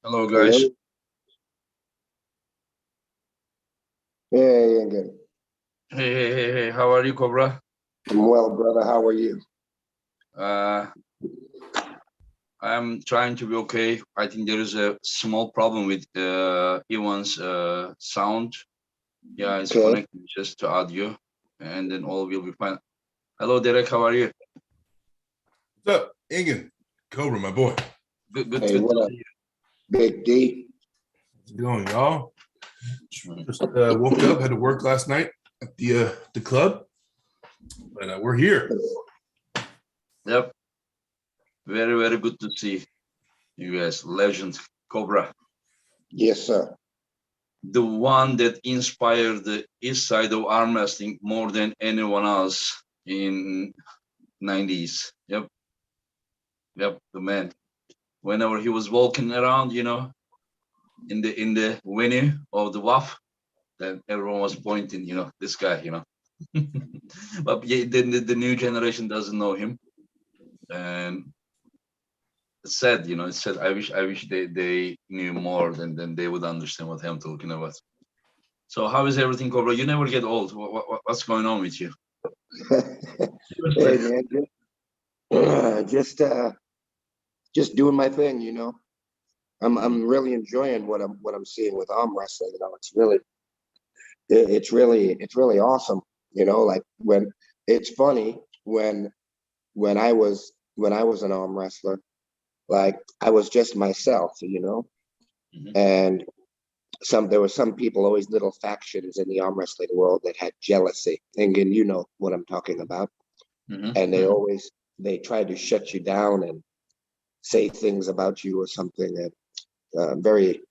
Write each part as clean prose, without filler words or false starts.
Hello, guys. Hello? Hey, good. Hey, how are you, Cobra? I'm well, brother. How are you? I'm trying to be okay. I think there is a small problem with Ivan's sound. Yeah, it's Okay. connected just to audio, and then all will be fine. Hello, Derek. How are you? What's up, Ingen? Cobra, my boy. Good Hey, to what up? see you. Big D. How's it going, y'all? Just woke up, had to work last night at the club, but we're here. Yep. Very, very good to see you guys. Legend, Cobra. Yes, sir. The one that inspired the east side of arm wrestling more than anyone else in 90s. Yep, the man. Whenever he was walking around, in the venue of the WAF, then everyone was pointing, this guy, But yeah, the new generation doesn't know him, and it's sad, It's sad. I wish they knew more than they would understand what I'm talking about. So how is everything, Cobra? You never get old. What's going on with you? Hey, man. Just doing my thing, I'm really enjoying what I'm seeing with arm wrestling. It's really awesome. Like when it's funny when I was an arm wrestler, like I was just myself, Mhm. and there were some people, always little factions in the arm wrestling world that had jealousy. And you know what I'm talking about. Mhm. And they tried to shut you down and say things about you or something that very,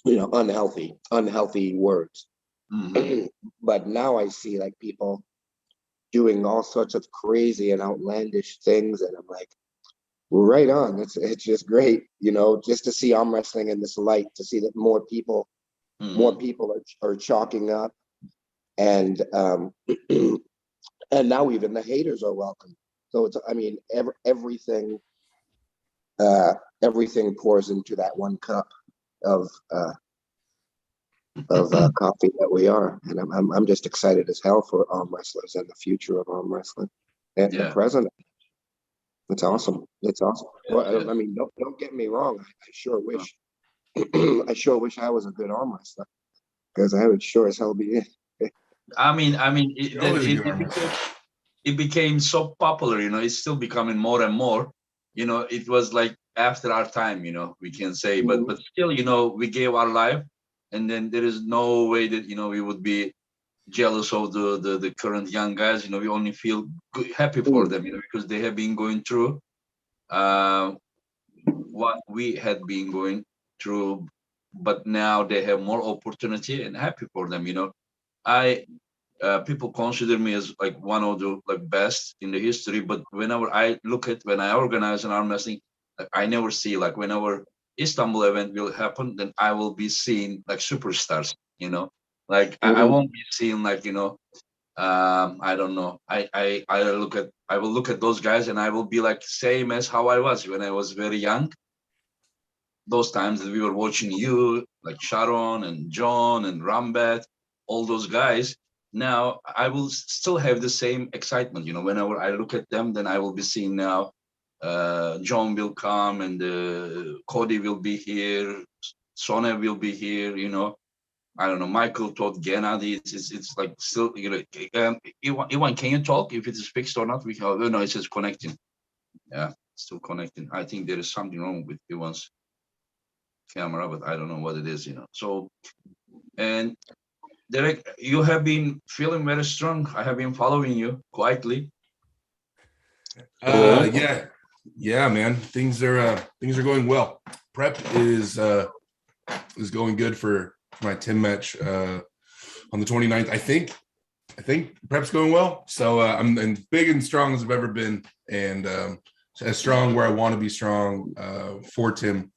unhealthy words. Mhm. But now I see like people doing all sorts of crazy and outlandish things, and I'm like, right on. It's just great, just to see arm wrestling in this light, to see that more people are chalking up, and and now even the haters are welcome. So everything everything pours into that one cup of coffee that we are, and I'm just excited as hell for arm wrestlers and the future of arm wrestling and the present. It's awesome. It's awesome. Well, I mean, don't get me wrong. I sure wish I sure wish I was a good arm wrestler, because I would sure as hell be. I mean, It it became so popular, it's still becoming more and more. It was like after our time, we can say, but still, we gave our life, and then there is no way that we would be jealous of the current young guys. We only feel happy for them, because they have been going through what we had been going through, but now they have more opportunity, and happy for them. I People consider me as like one of the best in the history, but whenever when I organize an arm wrestling, I never see, like, whenever Istanbul event will happen, then I will be seeing like superstars, like I won't be seeing like, I don't know. I will look at those guys, and I will be like same as how I was when I was very young. Those times that we were watching you, like Sharon and John and Rambet, all those guys. Now I will still have the same excitement. Whenever I look at them, then I will be seeing now. John will come, and Kody will be here. Tsonev will be here. I don't know. Michael Todd, Genadi. It's like still. Ivan, can you talk if it is fixed or not? Oh no, it says connecting. Yeah, still connecting. I think there is something wrong with Ivan's camera, but I don't know what it is. So, and Derek, you have been feeling very strong. I have been following you quietly. Yeah, man. Things are going well. Prep is going good for my Tim match on the 29th. I think prep's going well. So I'm as big and strong as I've ever been, and as strong where I want to be strong for Tim.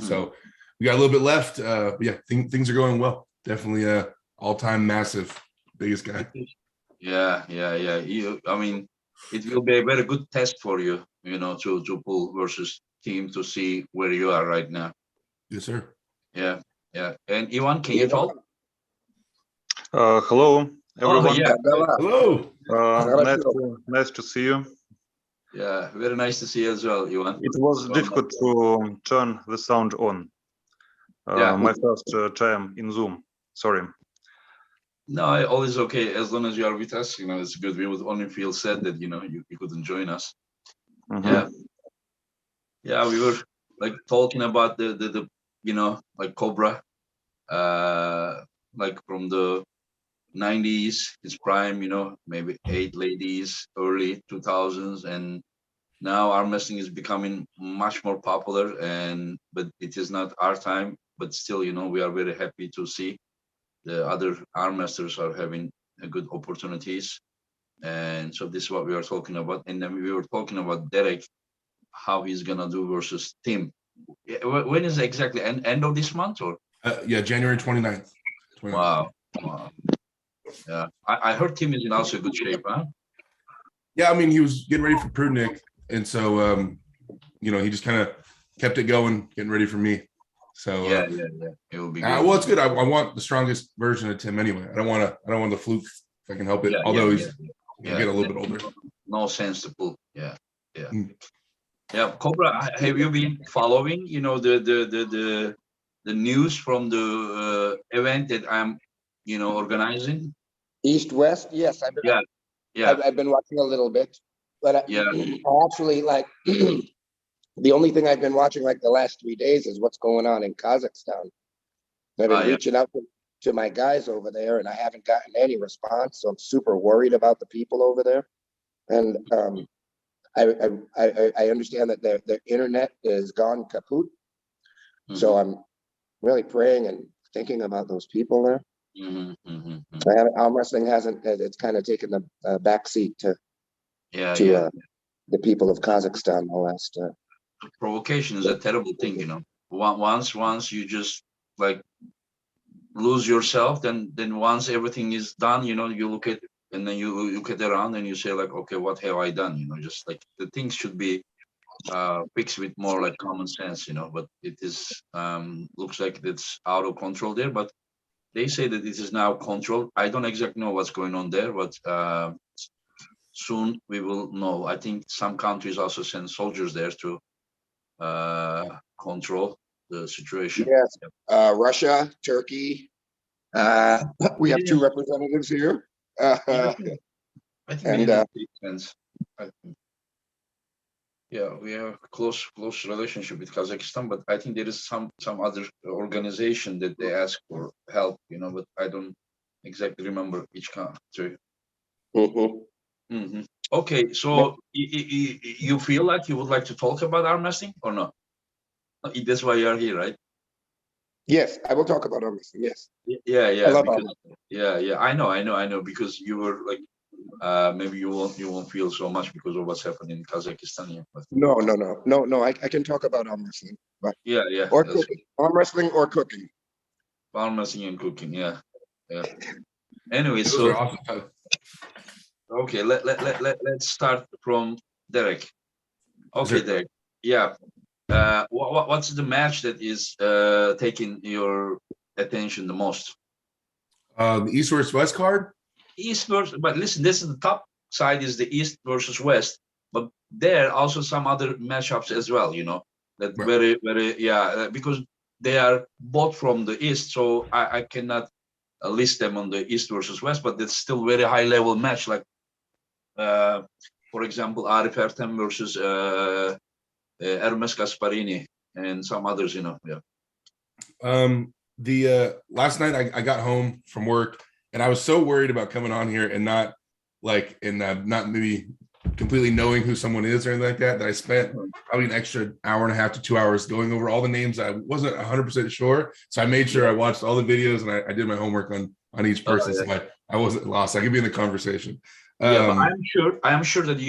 So we got a little bit left. But yeah, things are going well. Definitely all-time massive, biggest guy. Yeah. I mean, it will be a very good test for you, to pull versus team to see where you are right now. Yes, sir. Yeah. And Ivan, can you talk? Hello, Oh, everyone. yeah. Hello. Nice to see you. Yeah, very nice to see you as well, Ivan. It was difficult to turn the sound on. Yeah. My first time in Zoom. Sorry. No, all is okay as long as you are with us. It's good. We would only feel sad that you couldn't join us. Mhm. Yeah, we were like talking about the like Cobra, like from the 90s, his prime, maybe 8 ladies, early 2000s, and now arm wrestling is becoming much more popular. But it is not our time. But still, we are very happy to see the other arm wrestlers are having good opportunities. And so this is what we are talking about. And then we were talking about Derek, how he's gonna do versus Tim. When is exactly end of this month or? Yeah, January 29th. Wow. Yeah, I heard Tim is in also good shape, huh? Yeah, I mean, he was getting ready for Prudnik, and so he just kind of kept it going, getting ready for me. So yeah, it will be good. Well, it's good. I want the strongest version of Tim anyway. I don't want the fluke if I can help it. Although he's getting a little bit older. No sense to pull. Yeah. Mm. Yeah, Cobra, have you been following, the news from the event that I'm, organizing? East West, yes, I've been watching a little bit, but I actually like the only thing I've been watching like the last 3 days is what's going on in Kazakhstan. I've been reaching out to my guys over there, and I haven't gotten any response, so I'm super worried about the people over there. And I understand that their internet is gone kaput, so I'm really praying and thinking about those people there. Arm wrestling it's kind of taken the back seat to the people of Kazakhstan the last. Provocation is a terrible thing, Once you just like lose yourself, then once everything is done, you look at and then you look at around and you say like, okay, what have I done? Just like the things should be fixed with more like common sense, but it is looks like it's out of control there. But they say that it is now controlled. I don't exactly know what's going on there, but soon we will know. I think some countries also send soldiers there to control the situation. Yes, Russia, Turkey. We have 2 representatives here. I think it makes sense. Yeah, we have close relationship with Kazakhstan, but I think there is some other organization that they ask for help, but I don't exactly remember each country. Okay, so you feel like you would like to talk about arm wrestling or not? That's why you are here, right? Yes, I will talk about arm wrestling. Yes. Yeah. I love because, yeah. I know. Because you were like, maybe you won't feel so much because of what's happening in Kazakhstan. But No. I can talk about arm wrestling, but yeah. or cooking. Arm wrestling or cooking. Arm wrestling and cooking, yeah. Anyway, Those so are awesome. okay, let's start from Derek. Okay, Sure. Derek. Yeah. What's the match that is taking your attention the most? The East versus West card. East versus, but listen, this is the top side is the East versus West, but there are also some other matchups as well. That Right. very because they are both from the East, so I cannot list them on the East versus West, but it's still very high level match. Like for example, Arif Artem versus Hermes Gasparini and some others. The last night I got home from work and I was so worried about coming on here and not maybe completely knowing who someone is or anything like that I spent probably an extra hour and a half to 2 hours going over all the names. I wasn't 100% sure, so I made sure I watched all the videos and I did my homework on each person, so I wasn't lost. I could be in the conversation. Yeah, but I'm sure that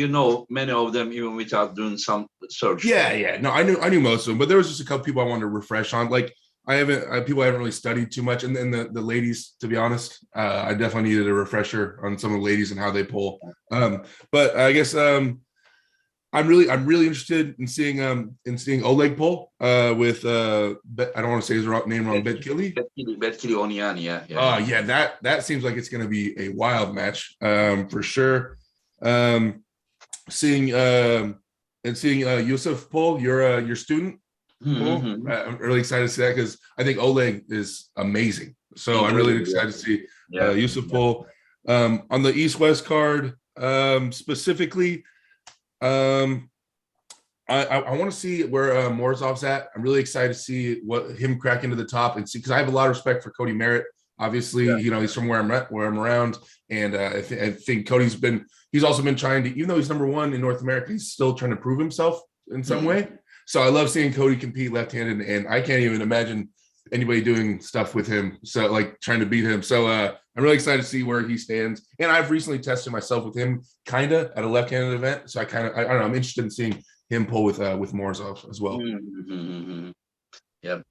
many of them even without doing some search. Yeah. No, I knew most of them, but there was just a couple people I wanted to refresh on. Like People haven't really studied too much, and then the ladies, to be honest, I definitely needed a refresher on some of the ladies and how they pull. But I guess I'm really interested in seeing Oleg pull with I don't want to say his name wrong, Betkili Onian, yeah. That seems like it's going to be a wild match for sure. Seeing Yusuf pull, your student. Cool. I'm really excited to see that because I think Oleg is amazing. So I'm really excited to see Yusuf pull. On the East-West card, specifically, I want to see where Morozov's at. I'm really excited to see him crack into the top and see, because I have a lot of respect for Kody Merritt. Obviously, he's from where I'm around, and I think he's also been trying to, even though he's number one in North America, he's still trying to prove himself in some way. So I love seeing Kody compete left-handed, and I can't even imagine anybody doing stuff with him. So like trying to beat him. So I'm really excited to see where he stands. And I've recently tested myself with him kind of at a left-handed event. So I don't know, I'm interested in seeing him pull with Morozov as well. Yeah.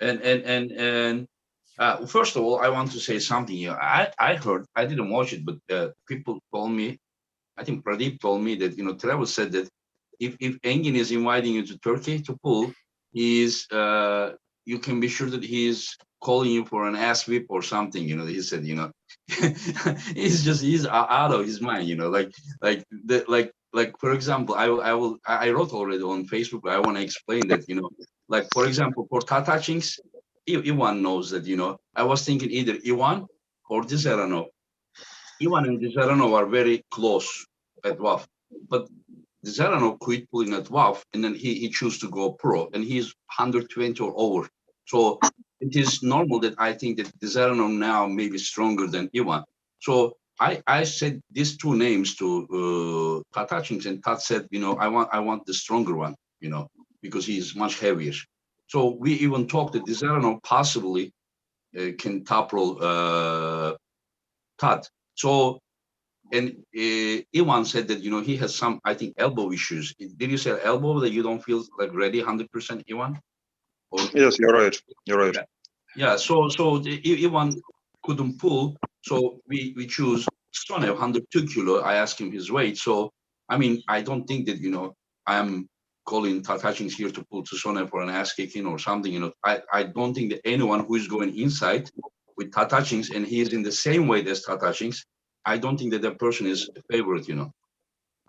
And first of all, I want to say something here. I heard, I didn't watch it, but people told me, I think Pradeep told me that, Travis said that if Engin is inviting you to Turkey to pull, you can be sure that he is calling you for an ass whip or something. He said, he's out of his mind. Like for example, I wrote already on Facebook. But I want to explain that. Like for example, for Todd Hutchings, Ivan knows that. I was thinking either Ivan or Dzerano. Ivan and Dzerano are very close at WAF, but Dzerano quit pulling at WAF, and then he chose to go pro, and he's 120 or over. So it is normal that I think that Dzerano now may be stronger than Ivan. So I said these two names to Todd Hutchings, and Todd said, I want the stronger one, because he's much heavier. So we even talked that Dzerano possibly can top roll Todd. So. And Ivan said that, he has some, I think, elbow issues. Did you say elbow that you don't feel like ready 100%, Ivan? Yes, you're right. You're right. Yeah. So Ivan couldn't pull. So we choose Tsonev, 102 kilo. I asked him his weight. So, I mean, I don't think that, I'm calling Todd Hutchings here to pull Tsonev for an ass kicking or something. I don't think that anyone who is going inside with Todd Hutchings and he is in the same weight as Todd Hutchings, I don't think that person is a favorite,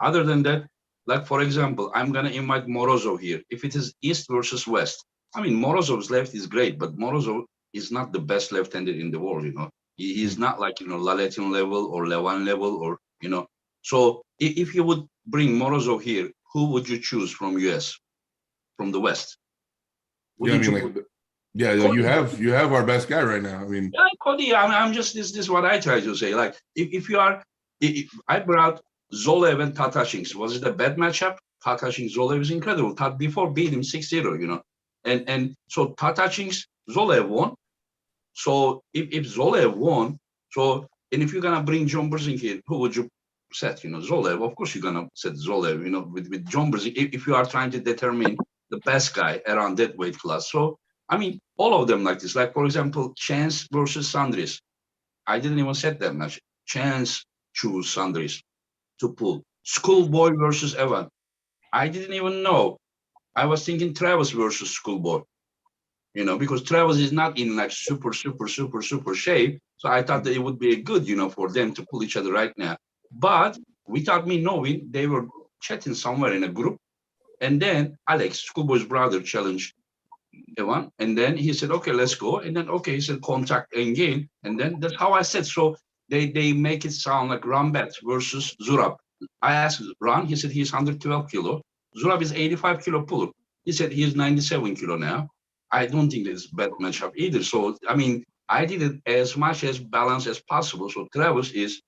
Other than that, like for example, I'm gonna invite Morozov here. If it is East versus West, I mean Morozov's left is great, but Morozov is not the best left-handed in the world, He is not like Laletin level or Levan level or So if you would bring Morozov here, who would you choose from US, from the West? Kody. You have our best guy right now. I mean, Kody. I'm just this is what I try to say. Like if you are, I brought Zoloev and Todd Hutchings. Was it a bad matchup? Todd Hutchings, Zoloev is incredible. Todd before beat him 6-0. And so Todd Hutchings, Zoloev won. So if Zoloev won, and if you're gonna bring John Brzenk here, who would you set? Zoloev. Of course you're gonna set Zoloev. With John Brzenk, if you are trying to determine the best guy around that weight class. So. I mean, all of them like this. Like, for example, Chance versus Sandris. I didn't even set that much. Chance choose Sandris to pull. Schoolboy versus Evan. I didn't even know. I was thinking Travis versus Schoolboy. Because Travis is not in like super shape. So I thought that it would be good, for them to pull each other right now. But without me knowing, they were chatting somewhere in a group. And then Alex, Schoolboy's brother, challenged Evan, and then he said, okay, let's go. And then, okay, he said, contact Engin. And then that's how I said. So they make it sound like Rambet versus Zurab. I asked Ron, he said he's 112 kilo. Zurab is 85 kilo puller. He said he's 97 kilo now. I don't think it's a bad matchup either. So, I mean, I did it as much as balanced as possible. So Travis is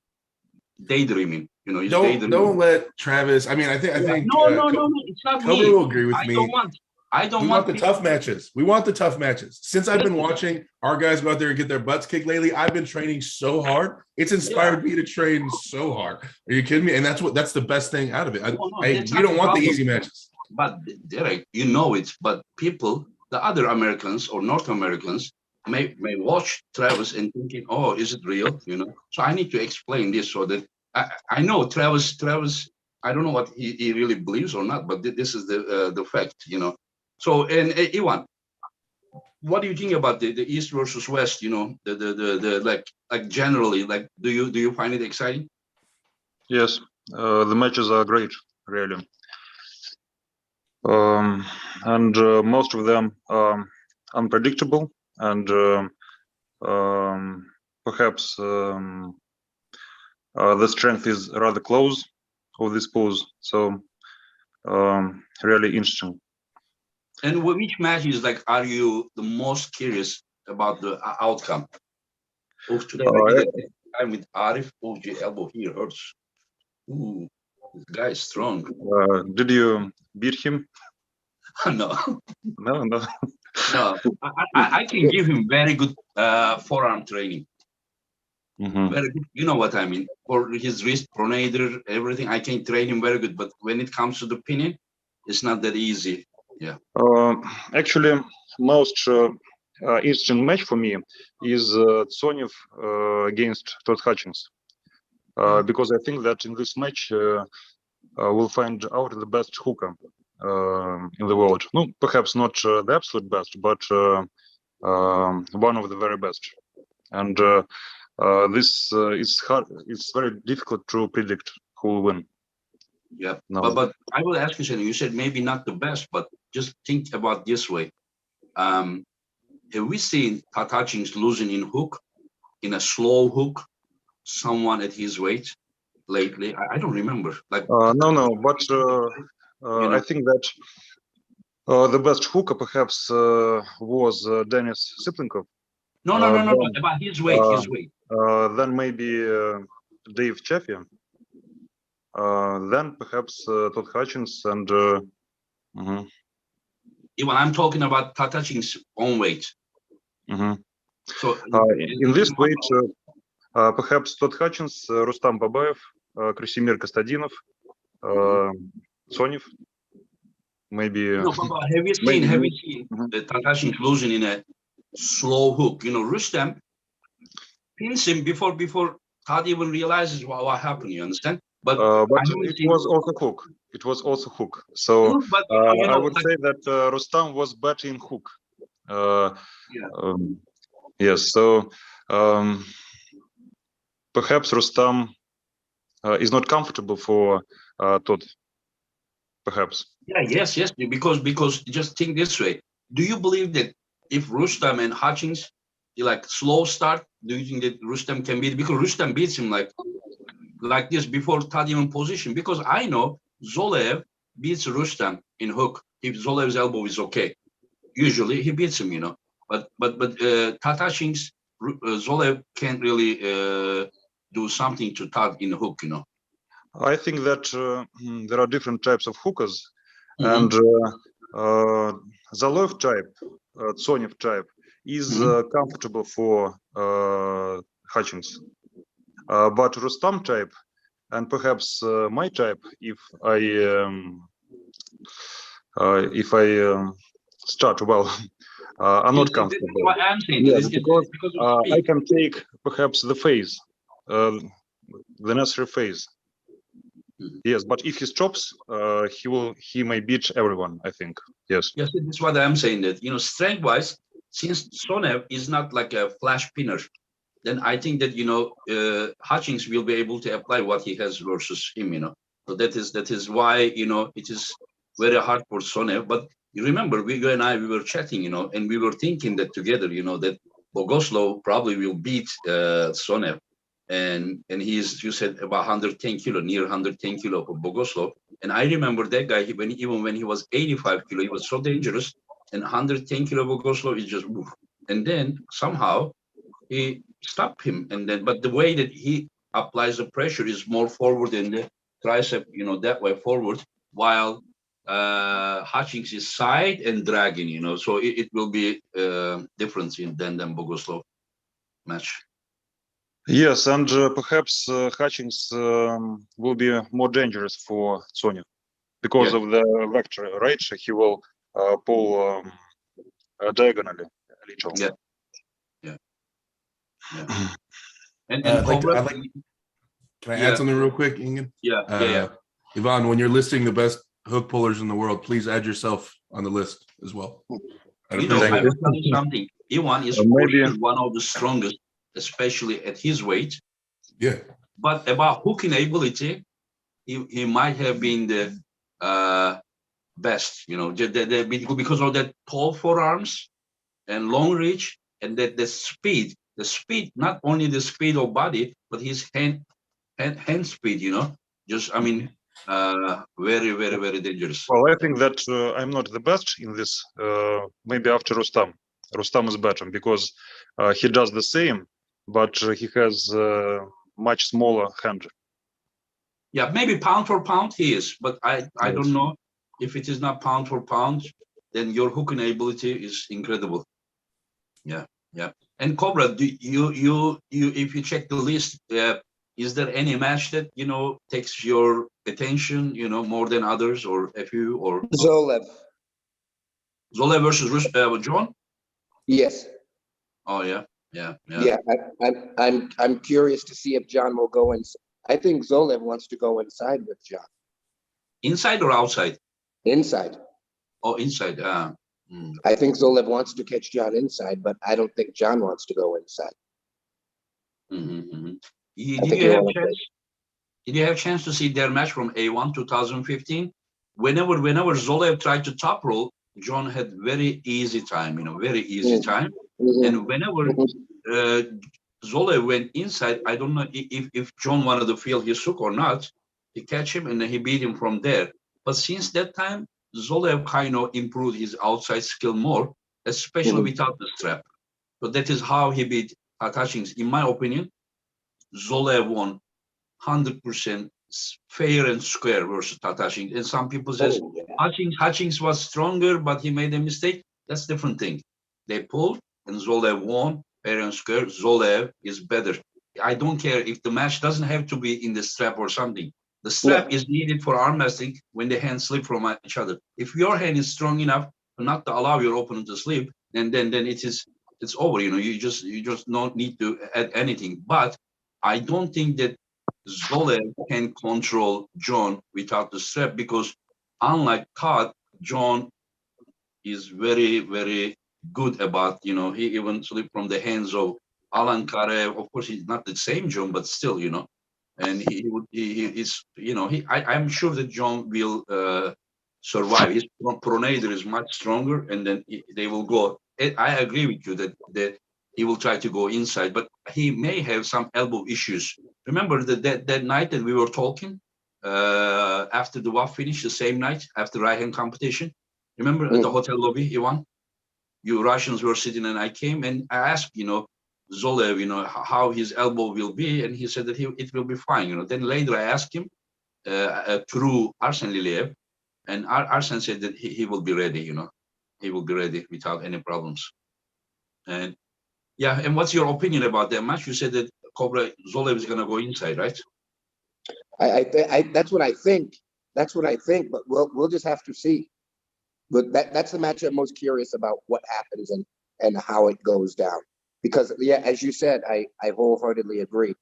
daydreaming. He's daydreaming. Don't let Travis. I mean, I think. No. It's not Cobra me. will agree with me. I don't want. We want the tough matches. We want the tough matches. Since I've been watching our guys go out there and get their butts kicked lately, I've been training so hard. It's inspired me to train so hard. Are you kidding me? And that's the best thing out of it. You don't want the easy matches. But Derek, it. But people the other Americans or North Americans may watch Travis and thinking, oh, is it real? You know, so I need to explain this so that I know Travis. I don't know what he really believes or not, but this is the fact. You know. So and Ivan, what do you think about the East versus West? You know, the like generally, like do you find it exciting? Yes, the matches are great, really. And most of them unpredictable, and perhaps the strength is rather close of this pose. So really interesting. And which matches like are you the most curious about the outcome? Oh, today I did it. I'm with Arif. Oh, the elbow here hurts. Ooh, this guy is strong. Did you beat him? No, No, no. no. I can give him very good forearm training. Very good. You know what I mean? For his wrist, pronator, everything, I can train him very good. But when it comes to the pinning, it's not that easy. Yeah. Actually, most interesting match for me is Tsonev against Todd Hutchings, because I think that in this match we'll find out the best hooker in the world. No, perhaps not the absolute best, but one of the very best. And this is hard. It's very difficult to predict who will win. Yeah, No. but I will ask you something. You said maybe not the best, but just think about this way. Have we seen Todd Hutchings losing in hook, in a slow hook, someone at his weight lately? I don't remember. Like No, but you know. I think that the best hooker perhaps was Denis Siplinkov. No, about his weight, his weight. Then maybe Dave Chaffee. Then perhaps Todd Hutchings and. Even I'm talking about Todd Hutchings' own weight. So in this weight, perhaps Todd Hutchings, Rustam Babayev, Krasimir Kostadinov, Tsonev, maybe. No, but have you seen the Todd Hutchings losing in a slow hook? You know, Rustam pins him before Todd even realizes what happened. You understand? But it was also hook. It was also hook. So but, I would say that Rustam was better in hook. Yes. So perhaps Rustam is not comfortable for Todd. Perhaps. Yeah. Yes. Because just think this way. Do you believe that if Rustam and Hutchings like slow start, do you think that Rustam can beat? Because Rustam beats him like this before Todd even position. Because I know Zoloev beats Rustam in hook if Zolev's elbow is okay. Usually he beats him, you know. But Todd Hutchings, Zoloev can't really do something to Todd in hook, you know. I think that there are different types of hookers, and Zoloev type, Tsonev type, is comfortable for Hutchings. But Rustam type, and perhaps my type, if I start well, I'm not comfortable. What I'm saying. Yes, because I can take perhaps the phase, the necessary phase. Yes, but if he stops, he may beat everyone, I think. Yes. Yes, that's what I'm saying. That, you know, strength-wise, since Tsonev is not like a flash pinner, then I think that, you know, Hutchings will be able to apply what he has versus him, you know. So that is why, you know, it is very hard for Tsonev. But you remember, you and I, we were chatting, you know, and we were thinking that together, you know, that Bogoslov probably will beat Tsonev. And he's, you said, about 110 kilo, near 110 kilo for Bogoslov. And I remember that guy, even when he was 85 kilo, he was so dangerous. And 110 kilo Bogoslov is just, oof. And then somehow he stopped him. And then, but the way that he applies the pressure is more forward in the tricep, you know, that way forward, while Hutchings is side and dragging, you know. So it will be different than Bogoslov match. Yes, and perhaps Hutchings will be more dangerous for Tsonev because of the vector, right? He will pull diagonally a little. Yeah, yeah, yeah. And I'd like to, Cobra, can I yeah, add something real quick, Ingen? yeah. Ivan, when you're listing the best hook pullers in the world, please add yourself on the list as well. I'd You know, appreciate I it. will tell you something. Ivan is for Maybe sure one of the strongest, especially at his weight. Yeah. But about hooking ability, he might have been the best, you know, because of that tall forearms and long reach and that the speed, not only the speed of body, but his hand speed, you know, just, I mean, very, very, very dangerous. well, I think that I'm not the best in this. Maybe after Rustam. Rustam is better because he does the same, but he has much smaller hand. Yeah, maybe pound for pound he is, but I don't know if it is not pound for pound, then your hooking ability is incredible. Yeah, yeah. And Cobra, do you if you check the list, is there any match that you know takes your attention, you know, more than others, or Efe or Zoloev. Zoloev versus John? Yes. Oh yeah, yeah. Yeah. I'm curious to see if John will go in. I think Zoloev wants to go inside with John. Inside or outside? Inside. Oh, inside. I think Zoloev wants to catch John inside, but I don't think John wants to go inside. Mm-hmm. I think he wants to. Did you have a chance to see their match from A1 2015? Whenever Zoloev tried to top roll, John had very easy time, you know, very easy time. And whenever Zoloev went inside, I don't know if John wanted to feel his hook or not. He catch him and then he beat him from there. But since that time, Zoloev kind of improved his outside skill more, especially without the strap. So that is how he beat Todd Hutchings. In my opinion, Zoloev won 100% fair and square versus Todd Hutchings. And some people says Hutchings was stronger, but he made a mistake. That's a different thing. They pulled and Zoloev won fair and square. Zoloev is better. I don't care if the match doesn't have to be in the strap or something. The strap is needed for arm wrestling when the hands slip from each other. If your hand is strong enough not to allow your opponent to slip, then it's over. You know, you just don't need to add anything. But I don't think that Zoloev can control John without the strap because unlike Todd, John is very, very good about, you know, he even slipped from the hands of Alan Karev. Of course, he's not the same John, but still, you know, and he is, you know, I'm sure that John will survive. His pronator is much stronger, and then they will go. I agree with you that he will try to go inside, but he may have some elbow issues. Remember that night that we were talking after the WAF finished, the same night after right-hand competition. Remember at the hotel lobby, Ivan? You Russians were sitting, and I came and I asked, you know, Zoloev, you know, how his elbow will be, and he said that it will be fine. You know, then later I asked him through Arsen Liliev, and Arsen said that he will be ready. You know, he will be ready without any problems. And yeah, and what's your opinion about that match? You said that Cobra Zoloev is going to go inside, right? That's what I think. That's what I think. But we'll just have to see. But that's the match I'm most curious about. What happens and how it goes down. Because yeah, as you said, I wholeheartedly agree.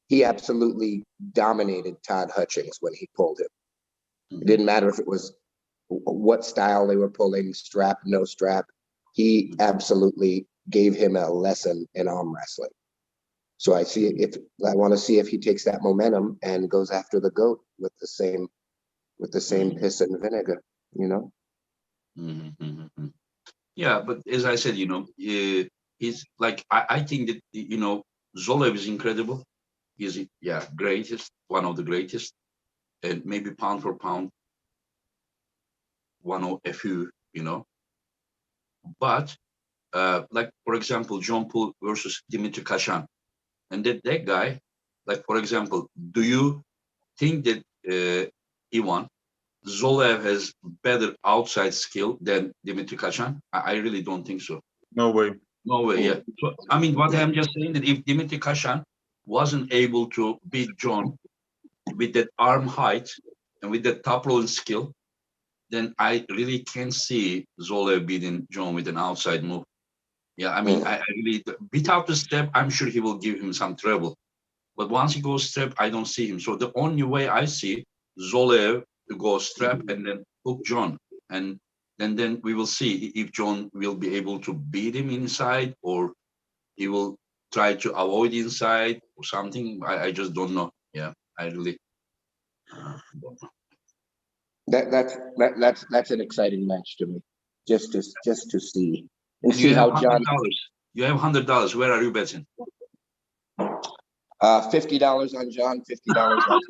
He absolutely dominated Todd Hutchings when he pulled him. It didn't matter if it was what style they were pulling, strap, no strap. He absolutely gave him a lesson in arm wrestling. So I want to see if he takes that momentum and goes after the GOAT with the same piss and vinegar, you know? Yeah, but as I said, you know, he's like, I think that, you know, Zoloev is incredible. He's, greatest, one of the greatest, and maybe pound for pound, one of a few, you know. But like, for example, John Paul versus Dimitri Kashan, and that guy, like, for example, do you think that Ivan Zoloev has better outside skill than Dimitri Kashan? I really don't think so. No way. No way, yeah. So, I mean, what I'm just saying that if Dimitri Kashan wasn't able to beat John with that arm height and with that top rolling skill, then I really can't see Zoloev beating John with an outside move. Yeah, I mean, I really without the step, I'm sure he will give him some trouble. But once he goes step, I don't see him. So the only way I see Zoloev to go strap and then hook John, and then we will see if John will be able to beat him inside or he will try to avoid inside or something. I just don't know. Yeah, I really don't know. That's an exciting match to me. Just to see and And you see have how John. $100. You have $100. Where are you betting? $50 on John, $50 on.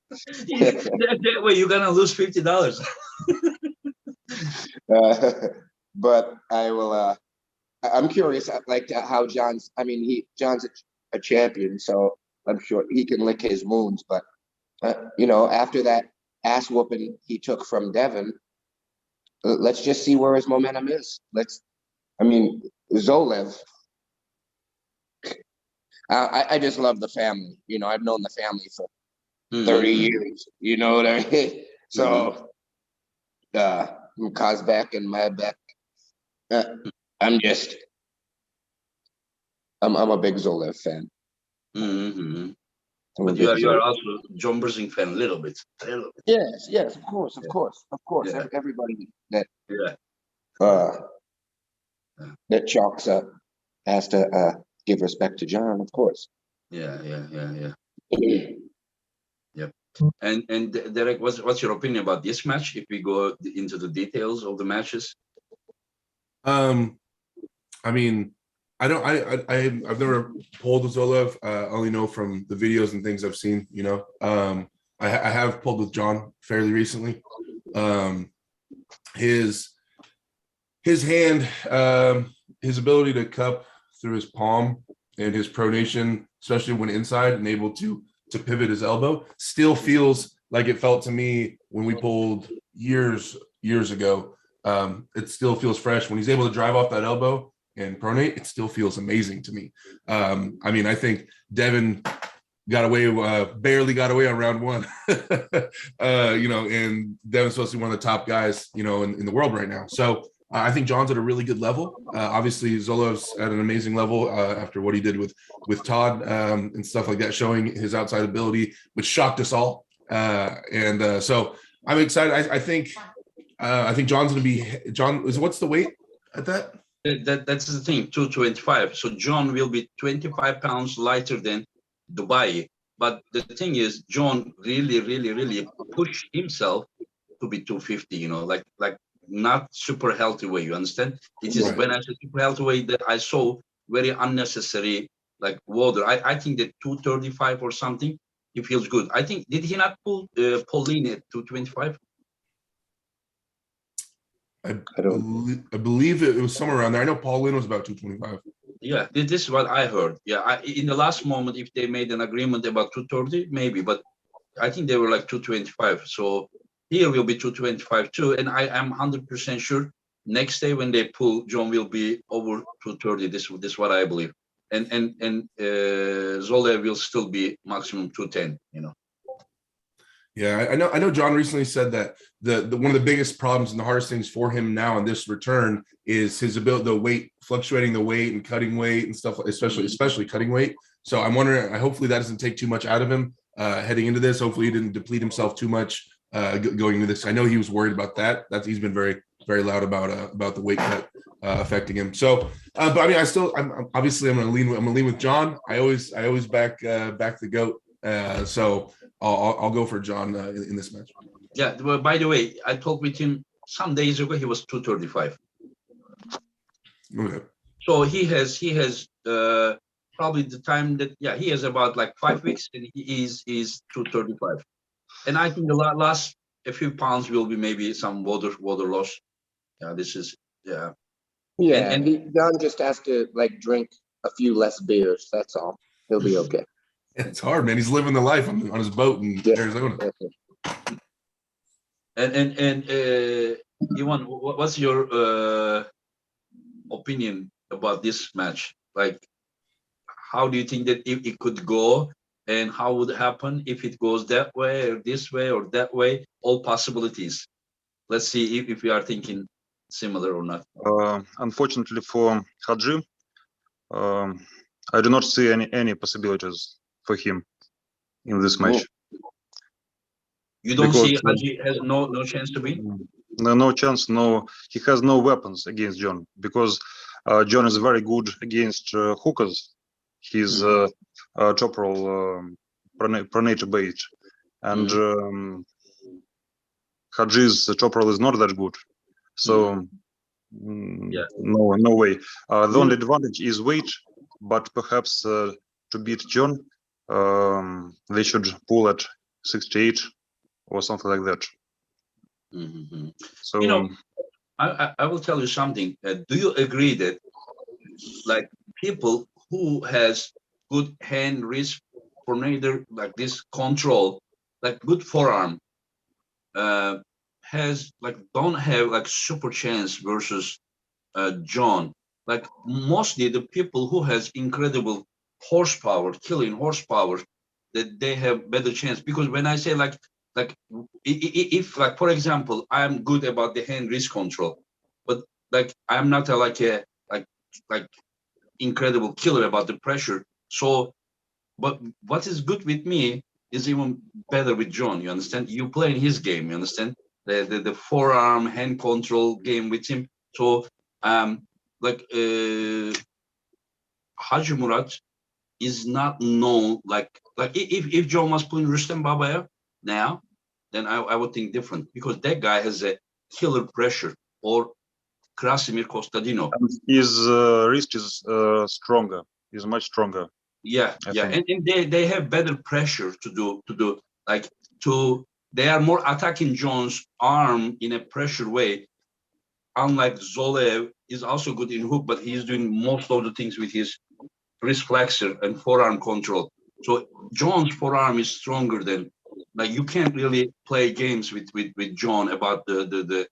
That way you're gonna lose $50. But I will. I'm curious, like how John's. I mean, John's a champion, so I'm sure he can lick his wounds. But after that ass whooping he took from Devin, let's just see where his momentum is. I mean, Zoloev. I just love the family. I've known the family for 30 years. You know what I mean? So, Kazbek and Madbek. I'm a big Zoloev fan. Mm-hmm. But you are also John Brzenk fan a little bit. Yes, of course. Yeah. Everybody that that chalks up has to give respect to John, of course. Yeah. Yep. And Derek, what's your opinion about this match? If we go into the details of the matches. I mean, I've never pulled with Zoloev. I only know from the videos and things I've seen. I have pulled with John fairly recently. His hand, his ability to cup through his palm and his pronation, especially when inside and able to pivot his elbow, still feels like it felt to me when we pulled years ago. It still feels fresh when he's able to drive off that elbow and pronate. It still feels amazing to me. I mean, I think Devin barely got away on round one. And Devin's supposed to be one of the top guys, in the world right now. So I think John's at a really good level. Obviously, Zoloev's at an amazing level after what he did with Todd and stuff like that, showing his outside ability, which shocked us all. So I'm excited. I think John's going to be what's the weight at that? That's the thing, 225. So John will be 25 pounds lighter than Dubai. But the thing is, John really pushed himself to be 250, like not super healthy way, you understand? It is right. When I say super healthy way that I saw very unnecessary like water. I think that 235 or something, he feels good. I think, did he not pull Pauline at 225? I believe it was somewhere around there. I know Pauline was about 225. Yeah, this is what I heard. Yeah, in the last moment, if they made an agreement about 230, maybe, but I think they were like 225. So here will be 225 too, and I am 100% sure next day when they pull, John will be over 230. This is what I believe, and Zoloev will still be maximum 210. Yeah, I know. John recently said that the one of the biggest problems and the hardest things for him now in this return is his ability, fluctuating the weight and cutting weight and stuff, especially cutting weight. So I'm wondering, hopefully that doesn't take too much out of him heading into this. Hopefully he didn't deplete himself too much going into this. I know he was worried about that. He's been very, very loud about the weight cut affecting him. So, but I mean, I'm obviously I'm gonna lean with John. I always back the GOAT. So I'll go for John in this match. Yeah. Well, by the way, I talked with him some days ago. He was 235. Okay. So he has probably the time that he has about like 5 weeks, and he is 235. And I think the last a few pounds will be maybe some water loss. Yeah, this is Yeah, and John just has to drink a few less beers. That's all. He'll be okay. It's hard, man. He's living the life on his boat in Arizona. And Ivan, what's your opinion about this match? Like, how do you think that if it could go, and how would it happen if it goes that way or this way or that way? All possibilities. Let's see if we are thinking similar or not. Unfortunately for Hadji, I do not see any possibilities for him in this match. You don't Because, see Hadji has no chance to win? No chance. No, he has no weapons against John because John is very good against hookers. He's choperal pronator bait, and Hadji's choperal is not that good. So no way. The only advantage is weight, but perhaps to beat John, they should pull at 68 or something like that. So you know, I will tell you something. Do you agree that like people who has good hand wrist pronator, like this control, like good forearm, has like don't have like super chance versus John? Like mostly the people who has incredible horsepower, killing horsepower, that they have better chance. Because when I say like if like for example I'm good about the hand wrist control, but like I'm not a like incredible killer about the pressure. So but what is good with me is even better with John. You understand? You play in his game. You understand? The forearm hand control game with him. So like Khadzimurat is not known like if John was playing Rustem Babayev now, then I would think different, because that guy has a killer pressure, or Krasimir Kostadinov. and his wrist is stronger. Is much stronger. Yeah, I yeah, think. and they have better pressure to do like to they are more attacking John's arm in a pressure way. Unlike Zoloev is also good in hook, but he's doing most of the things with his wrist flexor and forearm control. So John's forearm is stronger than, like, you can't really play games with John about the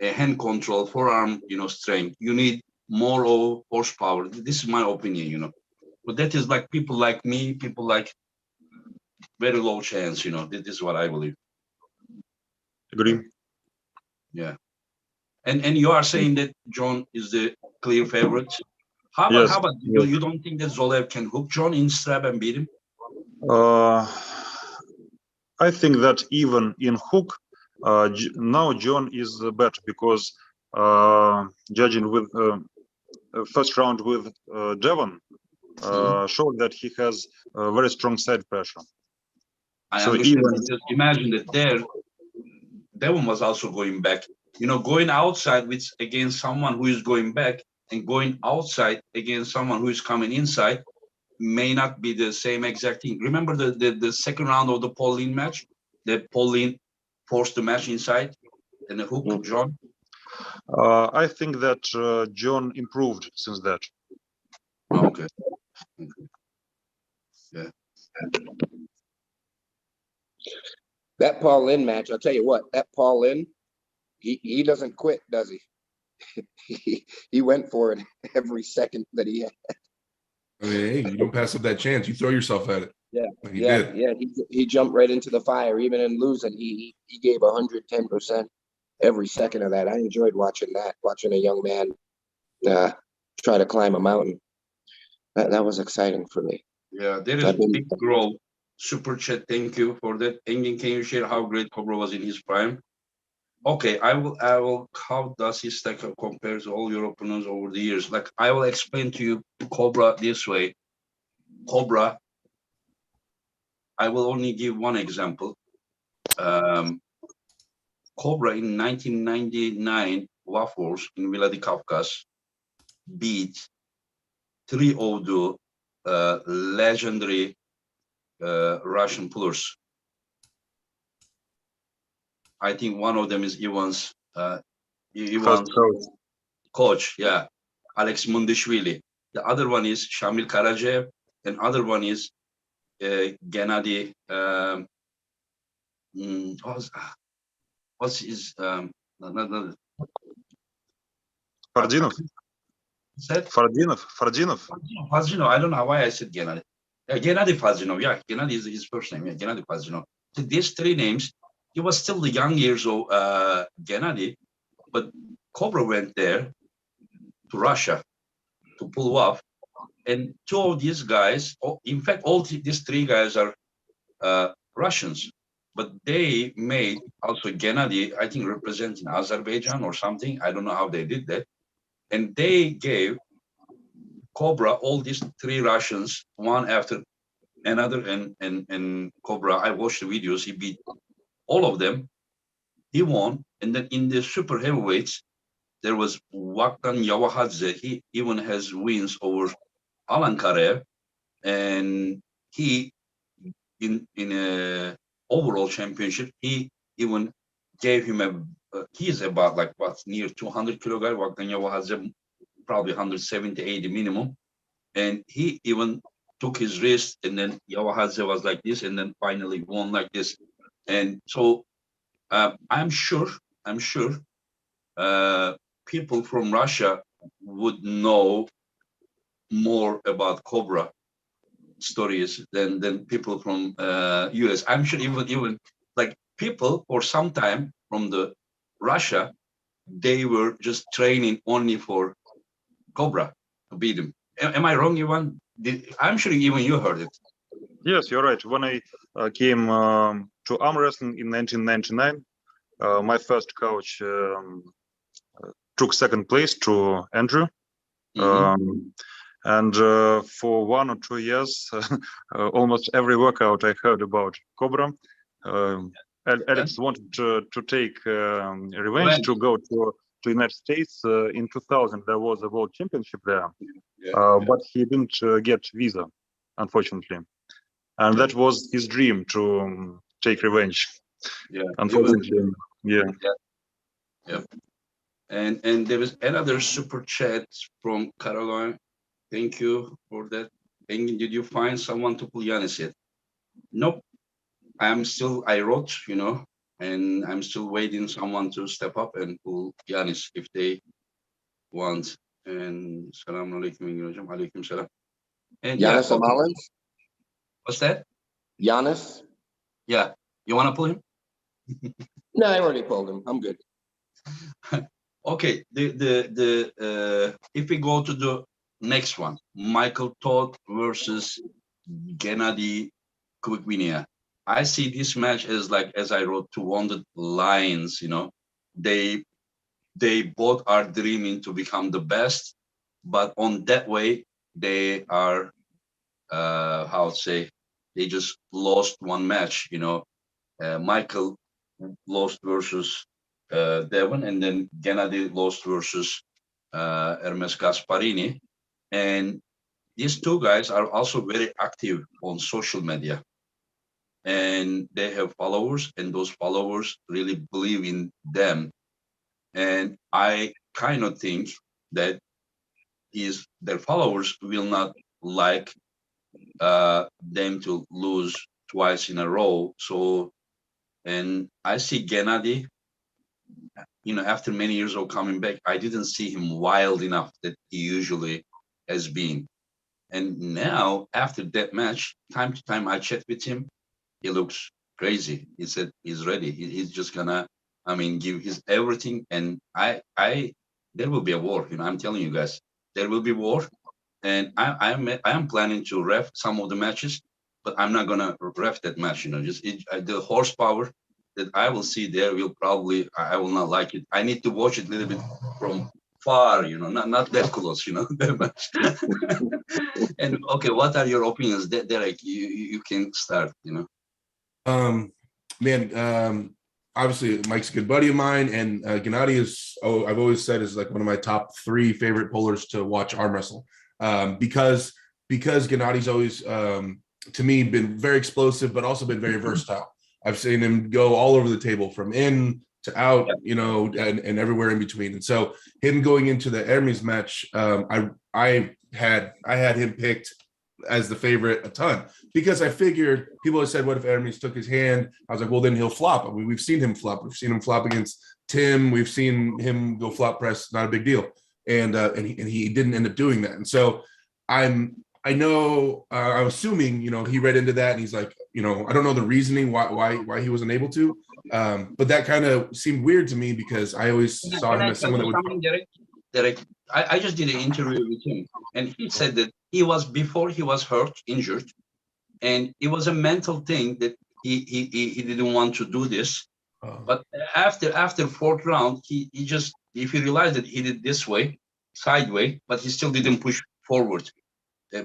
hand control, forearm, strength. You need more of horsepower. This is my opinion. But that is like people like me, people like very low chance. This is what I believe. Agree. Yeah. And you are saying that John is the clear favorite. How Yes. about you don't think that Zoloev can hook John in strap and beat him? I think that even in hook, now John is better because judging with first round with Devon showed that he has very strong side pressure. I So understand. even Just imagine that Devon was also going back. Going outside against someone who is going back, and going outside against someone who is coming inside may not be the same exact thing. Remember the second round of the Pauline match? That Pauline forced the match inside and the hook John? I think that John improved since that. Oh, okay. Yeah. That Paul Lynn match, I'll tell you what, that Paul Lynn, he doesn't quit, does he? He went for it every second that he had. I mean, hey, you don't pass up that chance. You throw yourself at it. Yeah, Like he did. yeah. He jumped right into the fire, even in losing. He gave 110% every second of that. I enjoyed watching that, watching a young man try to climb a mountain. That was exciting for me. Yeah, there is big growth. Super chat, thank you for that. Engin, can you share how great Cobra was in his prime? Okay, I will. How does he stack up compared to all your opponents over the years? Like, I will explain to you Cobra this way. Cobra, I will only give one example. Cobra in 1999 Waffles in Vladikavkaz beat 3 of the legendary Russian pullers. I think one of them is Ivan's coach, yeah, Alex Mundishvili. The other one is Shamil Karajev, and other one is Genadi. What's his Fardinov. Fardinov. I don't know why I said Genadi. Genadi Fardinov. Yeah, Genadi is his first name. Yeah, Genadi Fardinov. So these three names, he was still the young years of Genadi, but Cobra went there to Russia to pull off. And two of these guys, in fact, these three guys are Russians, but they made also Genadi, I think, representing Azerbaijan or something. I don't know how they did that. And they gave Cobra all these three Russians, one after another, and Cobra, I watched the videos, he beat all of them. He won. And then in the super heavyweights, there was Vakdan Yavahadze. He even has wins over Alan Karev, and he in a overall championship, he even gave him he's about like what, near 200 kilo guy. Vakdan Yavahadze probably 170, 80 minimum, and he even took his wrist, and then Yavahadze was like this, and then finally won like this. And so I'm sure people from Russia would know more about Cobra stories than people from US. I'm sure even like people for some time from the Russia, they were just training only for Cobra to beat him. Am I wrong, Ivan? I'm sure even you heard it. Yes, you're right. When I came to arm wrestling in 1999, my first coach took second place to Andrew. And for 1 or 2 years, almost every workout I heard about Cobra. Alex wanted to take revenge, to go to United States. In 2000, there was a world championship there, but he didn't get visa, unfortunately. And that was his dream, to take revenge. Yeah, unfortunately. Yeah. And there was another super chat from Caroline. Thank you for that. Engin, did you find someone to pull Yanis yet? Nope. I wrote, and I'm still waiting someone to step up and pull Yanis if they want. And Selamun Aleyküm, Aleyküm Selam. And Giannis Mullins? What's that? Giannis? Yeah. You want to pull him? No, I already pulled him. I'm good. Okay. If we go to the next one, Michael Todd versus Genadi Kvikvinia. I see this match as like, as I wrote, two wounded lions. They both are dreaming to become the best, but on that way they are how to say, they just lost one match. Michael lost versus Devon, and then Genadi lost versus Hermes Gasparini. And these two guys are also very active on social media. And they have followers, and those followers really believe in them. And I kind of think that their followers will not like them to lose twice in a row. So, and I see Genadi, after many years of coming back, I didn't see him wild enough that he usually has been. And now, after that match, time to time, I chat with him. He looks crazy. He said he's ready. He's just gonna, give his everything. And there will be a war. I'm telling you guys, there will be war. And I am planning to ref some of the matches, but I'm not gonna ref that match. Just the horsepower that I will see there will probably, I will not like it. I need to watch it a little bit from far, not that close, that much. And okay, what are your opinions, Derek? You can start. Obviously Mike's a good buddy of mine, and Genadi is, I've always said, is like one of my top 3 favorite pullers to watch arm wrestle, because Genadi's always to me been very explosive, but also been very versatile. I've seen him go all over the table, from in to out, and everywhere in between. And so him going into the Hermes match, I had him picked as the favorite a ton, because I figured people have said, what if Hermes took his hand? I was like, well, then he'll flop. I mean, we've seen him flop. We've seen him flop against Tim. We've seen him go flop press. Not a big deal. And he didn't end up doing that. And so I'm assuming, he read into that, and he's like, I don't know the reasoning why he wasn't able to, But that kind of seemed weird to me because I always saw him as someone that would. Derek, I just did an interview with him, and he said that before he was injured, and it was a mental thing that he didn't want to do this. But after fourth round, he just, if he realized that he did this way, sideways, but he still didn't push forward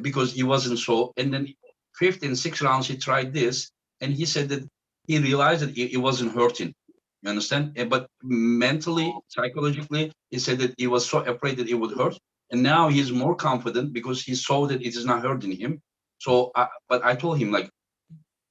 because he wasn't so. And then fifth and sixth rounds, he tried this, and he said that he realized that it wasn't hurting. You understand? But mentally, psychologically, he said that he was so afraid that it would hurt. And now he's more confident because he saw that it is not hurting him. So, but I told him, like,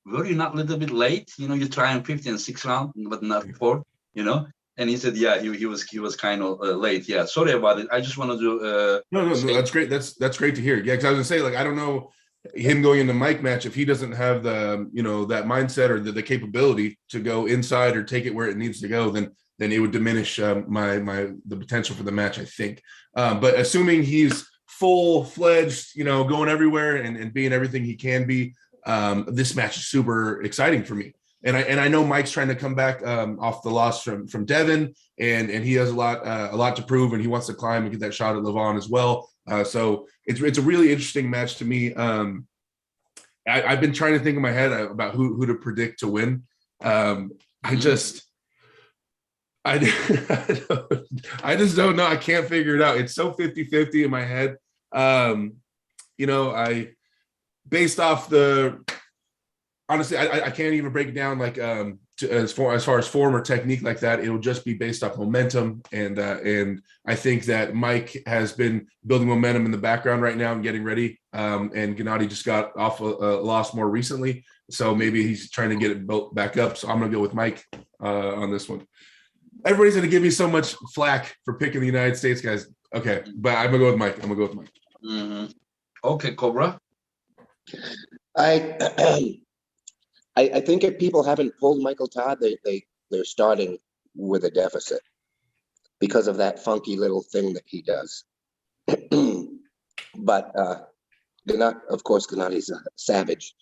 were you not a little bit late? You know, you try in fifth and sixth round, but not fourth, you know? And he said, yeah, he was kind of late. Yeah, sorry about it. I just wanted to. No, that's great. That's great to hear. Yeah, because I was gonna say, like, I don't know him going into Mike match if he doesn't have the, you know, that mindset or the capability to go inside or take it where it needs to go, then it would diminish the potential for the match, I think. But assuming he's full-fledged, you know, going everywhere and being everything he can be, this match is super exciting for me. And I know Mike's trying to come back off the loss from Devin, and he has a lot to prove, and he wants to climb and get that shot at Levon as well. So it's a really interesting match to me. I've been trying to think in my head about who to predict to win. I just don't know. I can't figure it out. It's so 50-50 in my head. You know, based off honestly, I can't even break it down like as far as form or technique like that. It'll just be based off momentum, and I think that Mike has been building momentum in the background right now and getting ready. And Genadi just got off a loss more recently, so maybe he's trying to get it built back up. So I'm gonna go with Mike on this one. Everybody's gonna give me so much flack for picking the United States guys. Okay, but I'm gonna go with Mike. Mm-hmm. Okay, Cobra. I think if people haven't pulled Michael Todd, they're starting with a deficit because of that funky little thing that he does. But of course, Genadi's a savage.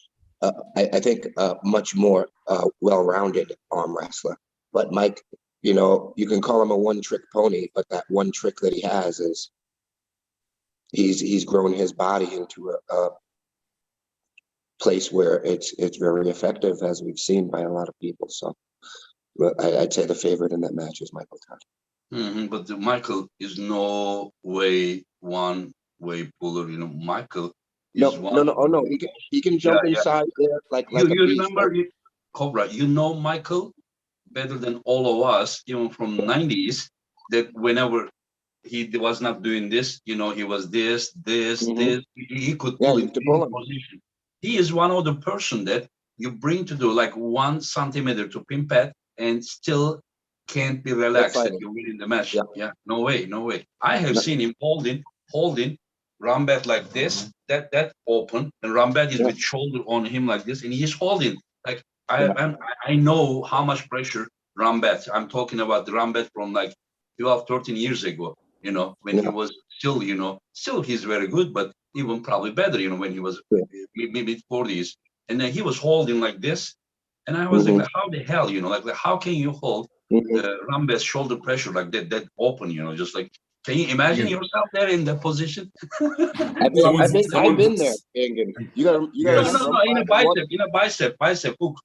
I think much more well-rounded arm wrestler. But Mike, you know, you can call him a one-trick pony, but that one trick that he has is he's grown his body into a place where it's very effective, as we've seen by a lot of people. So I'd say the favorite in that match is Michael Todd. Mm-hmm. But Michael is no way one-way puller. You know, Michael is no. He can jump inside there like you remember, Cobra. You know Michael better than all of us, even from '90s. That whenever he was not doing this, you know, he was this. He could pull in position. He is one of the person that you bring to do like 1 centimeter to pin pad and still can't be relaxed that you're winning the match. Yeah, no way. I have seen him holding Rambet like this, that open, and Rambet is with shoulder on him like this, and he's holding. Like I know how much pressure Rambet. I'm talking about the Rambet from like 12, 13 years ago. You know, when he was still, you know, still he's very good, but even probably better, you know, when he was mid-40s. And then he was holding like this. And I was like, how the hell, you know, like how can you hold Rambet's shoulder pressure like that open, you know, just like, can you imagine yourself there in that position? I've been there, Angie. You gotta no, in a bicep hook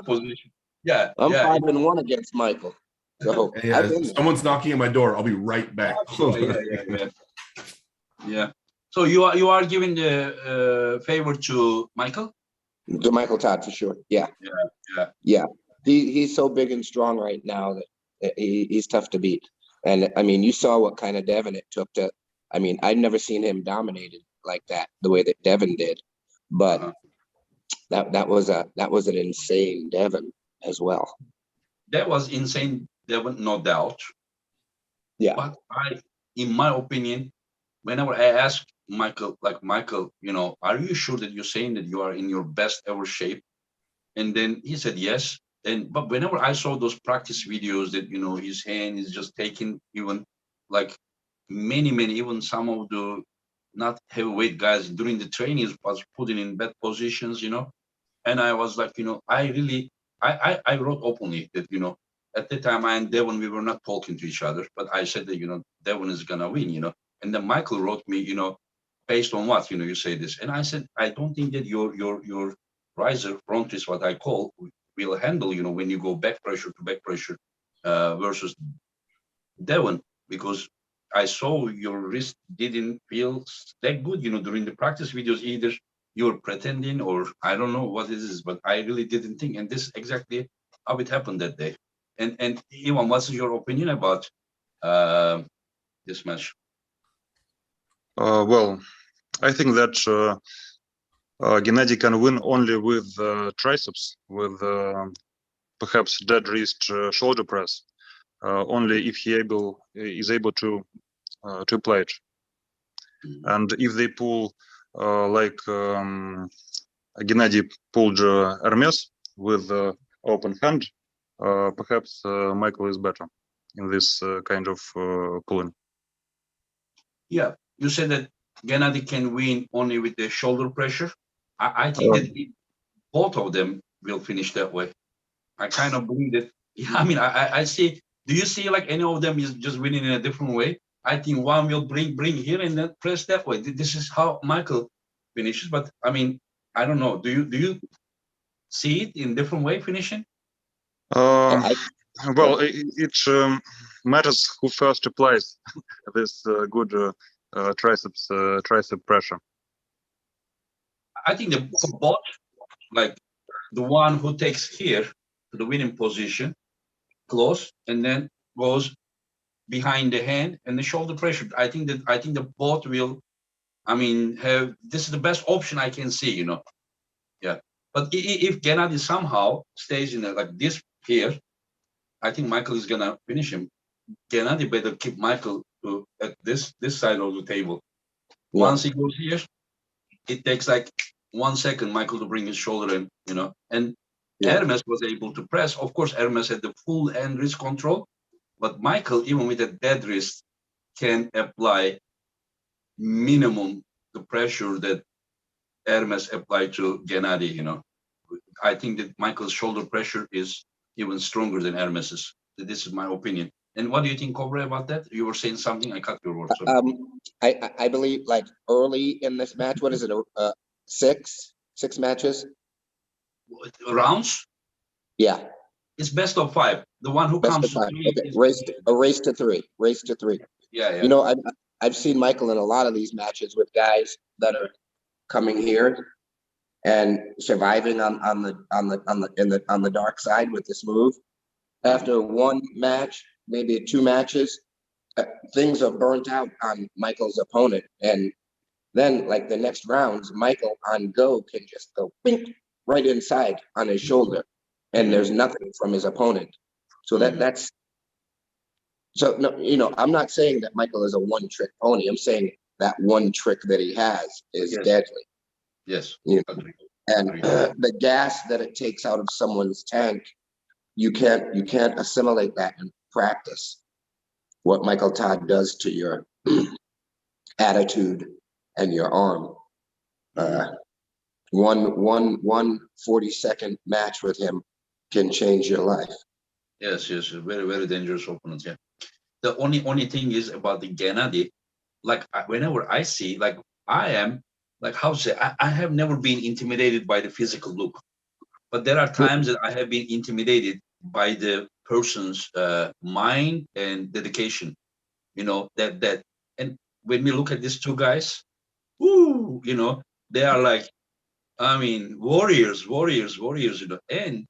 position. Yeah. I'm 5-1 against Michael. So someone's knocking at my door. I'll be right back. Yeah. So you are giving the favor to Michael? To Michael Todd for sure. Yeah. He's so big and strong right now that he's tough to beat. And I mean, you saw what kind of Devin it took to. I mean, I'd never seen him dominated like that, the way that Devin did. But that was an insane Devin as well. That was insane Devin, no doubt. Yeah. But in my opinion, whenever I ask Michael, you know, are you sure that you're saying that you are in your best ever shape? And then he said yes. But whenever I saw those practice videos that, you know, his hand is just taking even like many, even some of the not heavyweight guys during the training was putting in bad positions, you know. And I was like, you know, I really I wrote openly that, you know, at the time I and Devon, we were not talking to each other, but I said that, you know, Devon is gonna win, you know. And then Michael wrote me, you know, based on what, you know, you say this. And I said, I don't think that your riser front is what I call will handle, you know, when you go back pressure to back pressure versus Devon, because I saw your wrist didn't feel that good, you know, during the practice videos. Either you're pretending or I don't know what it is, but I really didn't think. And this is exactly how it happened that day. And Ivan, what's your opinion about this match? Well, I think that Genadi can win only with triceps, with perhaps dead wrist shoulder press, only if he is able to apply it. And if they pull like Genadi pulled Hermes with open hand, perhaps Michael is better in this kind of pulling. Yeah, you said that Genadi can win only with the shoulder pressure. I think that both of them will finish that way. I kind of believe that. Yeah, I mean, I see. Do you see like any of them is just winning in a different way? I think one will bring here and then press that way. This is how Michael finishes. But I mean, I don't know. Do you see it in different way finishing? Well, it matters who first applies this good tricep pressure. I think the both, like the one who takes here to the winning position, close, and then goes behind the hand and the shoulder pressure. I think the both will. I mean, this is the best option I can see. You know, yeah. But if Genadi somehow stays in like this here, I think Michael is gonna finish him. Genadi better keep Michael at this side of the table. Yeah. Once he goes here, it takes like 1 second Michael to bring his shoulder in, you know. And Hermes was able to press. Of course, Hermes had the full hand wrist control, but Michael, even with a dead wrist, can apply minimum the pressure that Hermes applied to Genadi, you know. I think that Michael's shoulder pressure is even stronger than Hermes's. This is my opinion. And what do you think, Cobra, about that? You were saying something. I cut your words. I believe like early in this match, what is it? Six matches? Rounds? Yeah. It's best of 5. The one who Best comes of to 5. 3 Okay. is Race to three. Race to 3. Yeah. You know, I've seen Michael in a lot of these matches with guys that are coming here and surviving on the dark side with this move. After one match, maybe 2 matches, things are burnt out on Michael's opponent, and then like the next rounds, Michael on go can just go bink right inside on his shoulder, and there's nothing from his opponent. So that's so no, you know, I'm not saying that Michael is a one-trick pony. I'm saying that one trick that he has is deadly. Yes. You know? And the gas that it takes out of someone's tank, you can't assimilate that in practice. What Michael Todd does to your attitude and your arm. One 40-second match with him can change your life. Yes, very, very dangerous opponent. Yeah. The only thing is about the Genadi, like whenever I see, like I am, like how to say, I have never been intimidated by the physical look, but there are times that I have been intimidated by the person's mind and dedication. You know that, and when we look at these two guys, whoo, you know, they are like, I mean, warriors. You know, and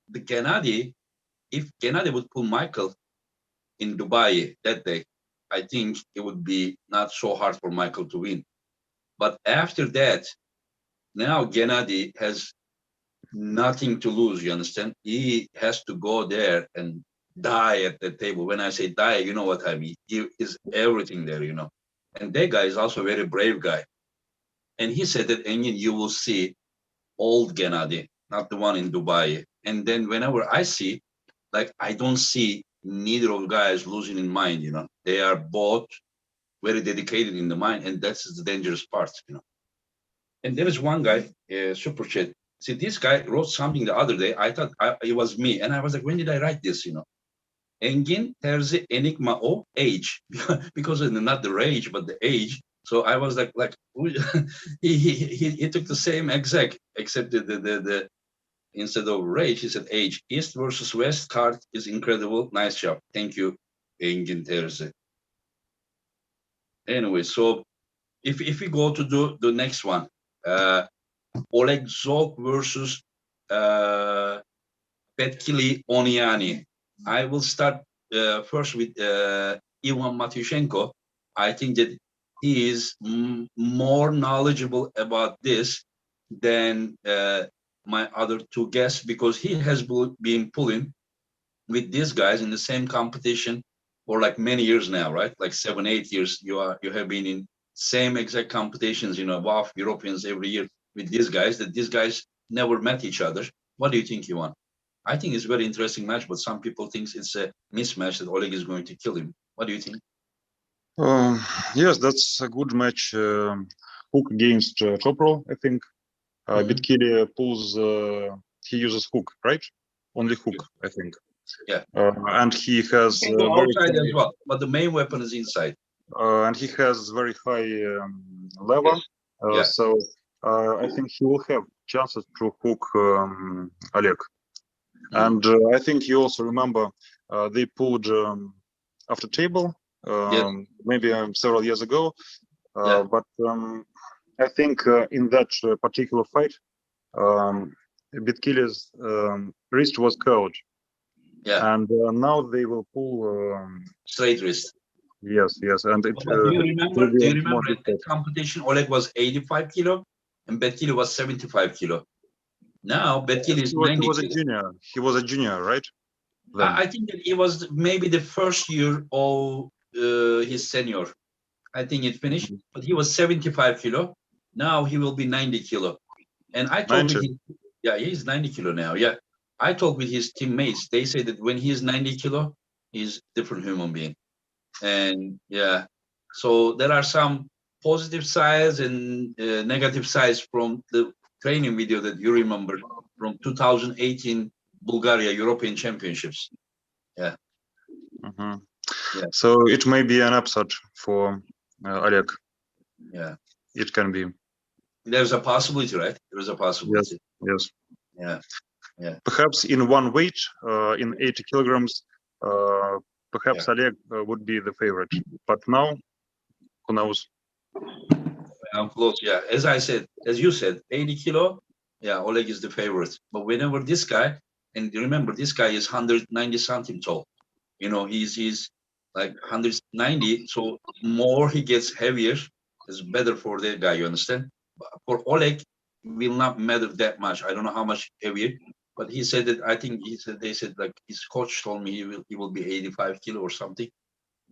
the Genadi, if Genadi would pull Michael in Dubai that day, I think it would be not so hard for Michael to win. But after that, now Genadi has nothing to lose, you understand? He has to go there and die at the table. When I say die, you know what I mean. He is everything there, you know. And that guy is also a very brave guy. And he said that, Engin, you will see old Genadi, not the one in Dubai. And then whenever I see, like, I don't see neither of guys losing in mind, you know. They are both very dedicated in the mind, and that's the dangerous part, you know. And there is one guy, super chat, See, this guy wrote something the other day. I thought it was me. And I was like, when did I write this, Engin Terzi Enigma O age. Because of not the rage, but the age. So I was like he took the same exact, except the instead of rage, he said age. East versus West card is incredible. Nice job. Thank you, Engin Terzi. Anyway, so if we go to do the next one, Oleg Zog versus Petkili Oniani. I will start first with Ivan Matyushenko. I think that he is more knowledgeable about this than my other two guests, because he has been pulling with these guys in the same competition for like many years now, right? Like 7-8 years. You have been in same exact competitions, WAF Europeans every year with these guys. That these guys never met each other. What do you think, Ivan? I think it's a very interesting match, but some people think it's a mismatch that Oleg is going to kill him. What do you think? Yes, that's a good match. Hook against Chopro, I think. Betkili pulls, he uses hook, right? Only hook, I think. Yeah. And he has He can go outside as well, but the main weapon is inside. And he has very high lever. Yes. So I think he will have chances to hook Oleg. And I think you also remember they pulled after table, maybe several years ago. But I think in that particular fight, Betkili's wrist was curled. Yeah. And now they will pull straight wrist. Yes. And it, do you remember at that competition, Oleg was 85 kilo and Betkili was 75 kilo. Now Betkili is 90 kilo. He was a junior, right? I think that it was maybe the first year of his senior. I think it finished, but he was 75 kilo. Now he will be 90 kilo. And I talked with him. Yeah, he's 90 kilo now. Yeah. I talked with his teammates. They say that when he's 90 kilo, he's a different human being. And yeah, so there are some positive sides and negative sides from the training video that you remember from 2018 Bulgaria European Championships. Yeah. Yeah. So it may be an upset for Oleg. Yeah. It can be. There's a possibility, right? There's a possibility. Yes. Yeah. Perhaps in one weight, in 80 kilograms, perhaps Oleg would be the favorite. But now, who knows? I'm close. Yeah. As you said, 80 kilo. Yeah, Oleg is the favorite. But whenever this guy, and remember, this guy is 190 centimeters tall. He's like 190. So more he gets heavier, is better for the guy. You understand? But for Oleg, will not matter that much. I don't know how much heavier, but he said that. I think they said like his coach told me he will be 85 kilo or something.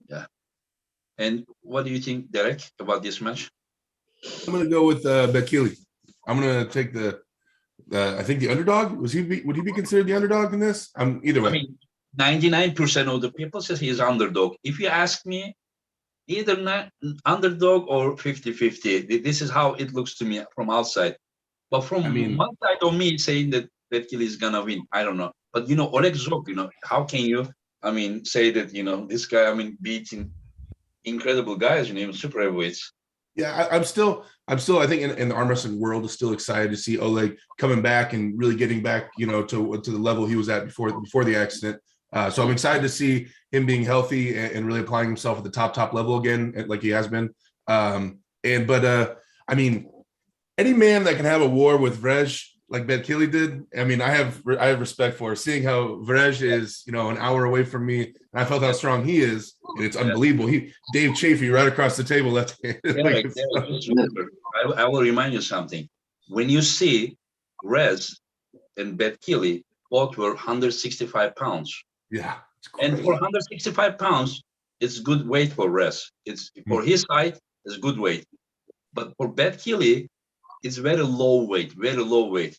Yeah. And what do you think, Derek, about this match? I'm going to go with Betkili. I'm going to take I think the underdog. Would he be considered the underdog in this? Either way. I mean, 99% of the people says he is underdog. If you ask me, either underdog or 50-50. This is how it looks to me from outside. But from one side of me saying that Betkili is gonna win, I don't know. But Oleg Zog, how can you? Say that this guy, beating incredible guys, super heavyweights. Yeah, I'm still. I think in the arm wrestling world is still excited to see Oleg coming back and really getting back, to the level he was at before the accident. So I'm excited to see him being healthy and really applying himself at the top level again, like he has been. Any man that can have a war with Vrej like Betkili did, I have respect for seeing how Vrej is, an hour away from me, and I felt how strong he is, and it's unbelievable. Dave Chafee right across the table. I will remind you something. When you see Rez and Betkili, both were 165 pounds. Yeah. And for 165 pounds, it's good weight for Rez. It's for his height, it's good weight. But for Betkili, it's very low weight.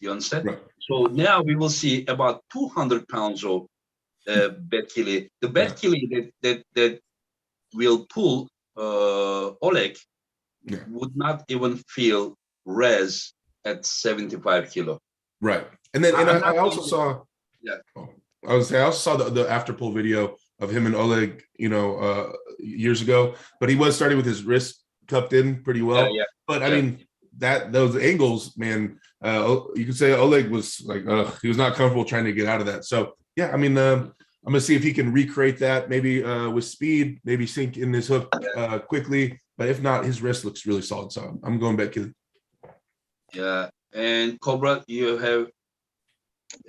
You understand? Right. So now we will see about 200 pounds of Betkili. The Betkili that will pull Oleg would not even feel Rez at 75 kilo. Right. And then I also saw. Yeah. I was saying I also saw the after pull video of him and Oleg, years ago. But he was starting with his wrist cupped in pretty well. Yeah. But I mean, those angles, man. You could say Oleg was like he was not comfortable trying to get out of that. So yeah, I mean, I'm gonna see if he can recreate that maybe with speed, maybe sink in this hook quickly. But if not, his wrist looks really solid. So I'm going back to. Yeah. And Cobra, you have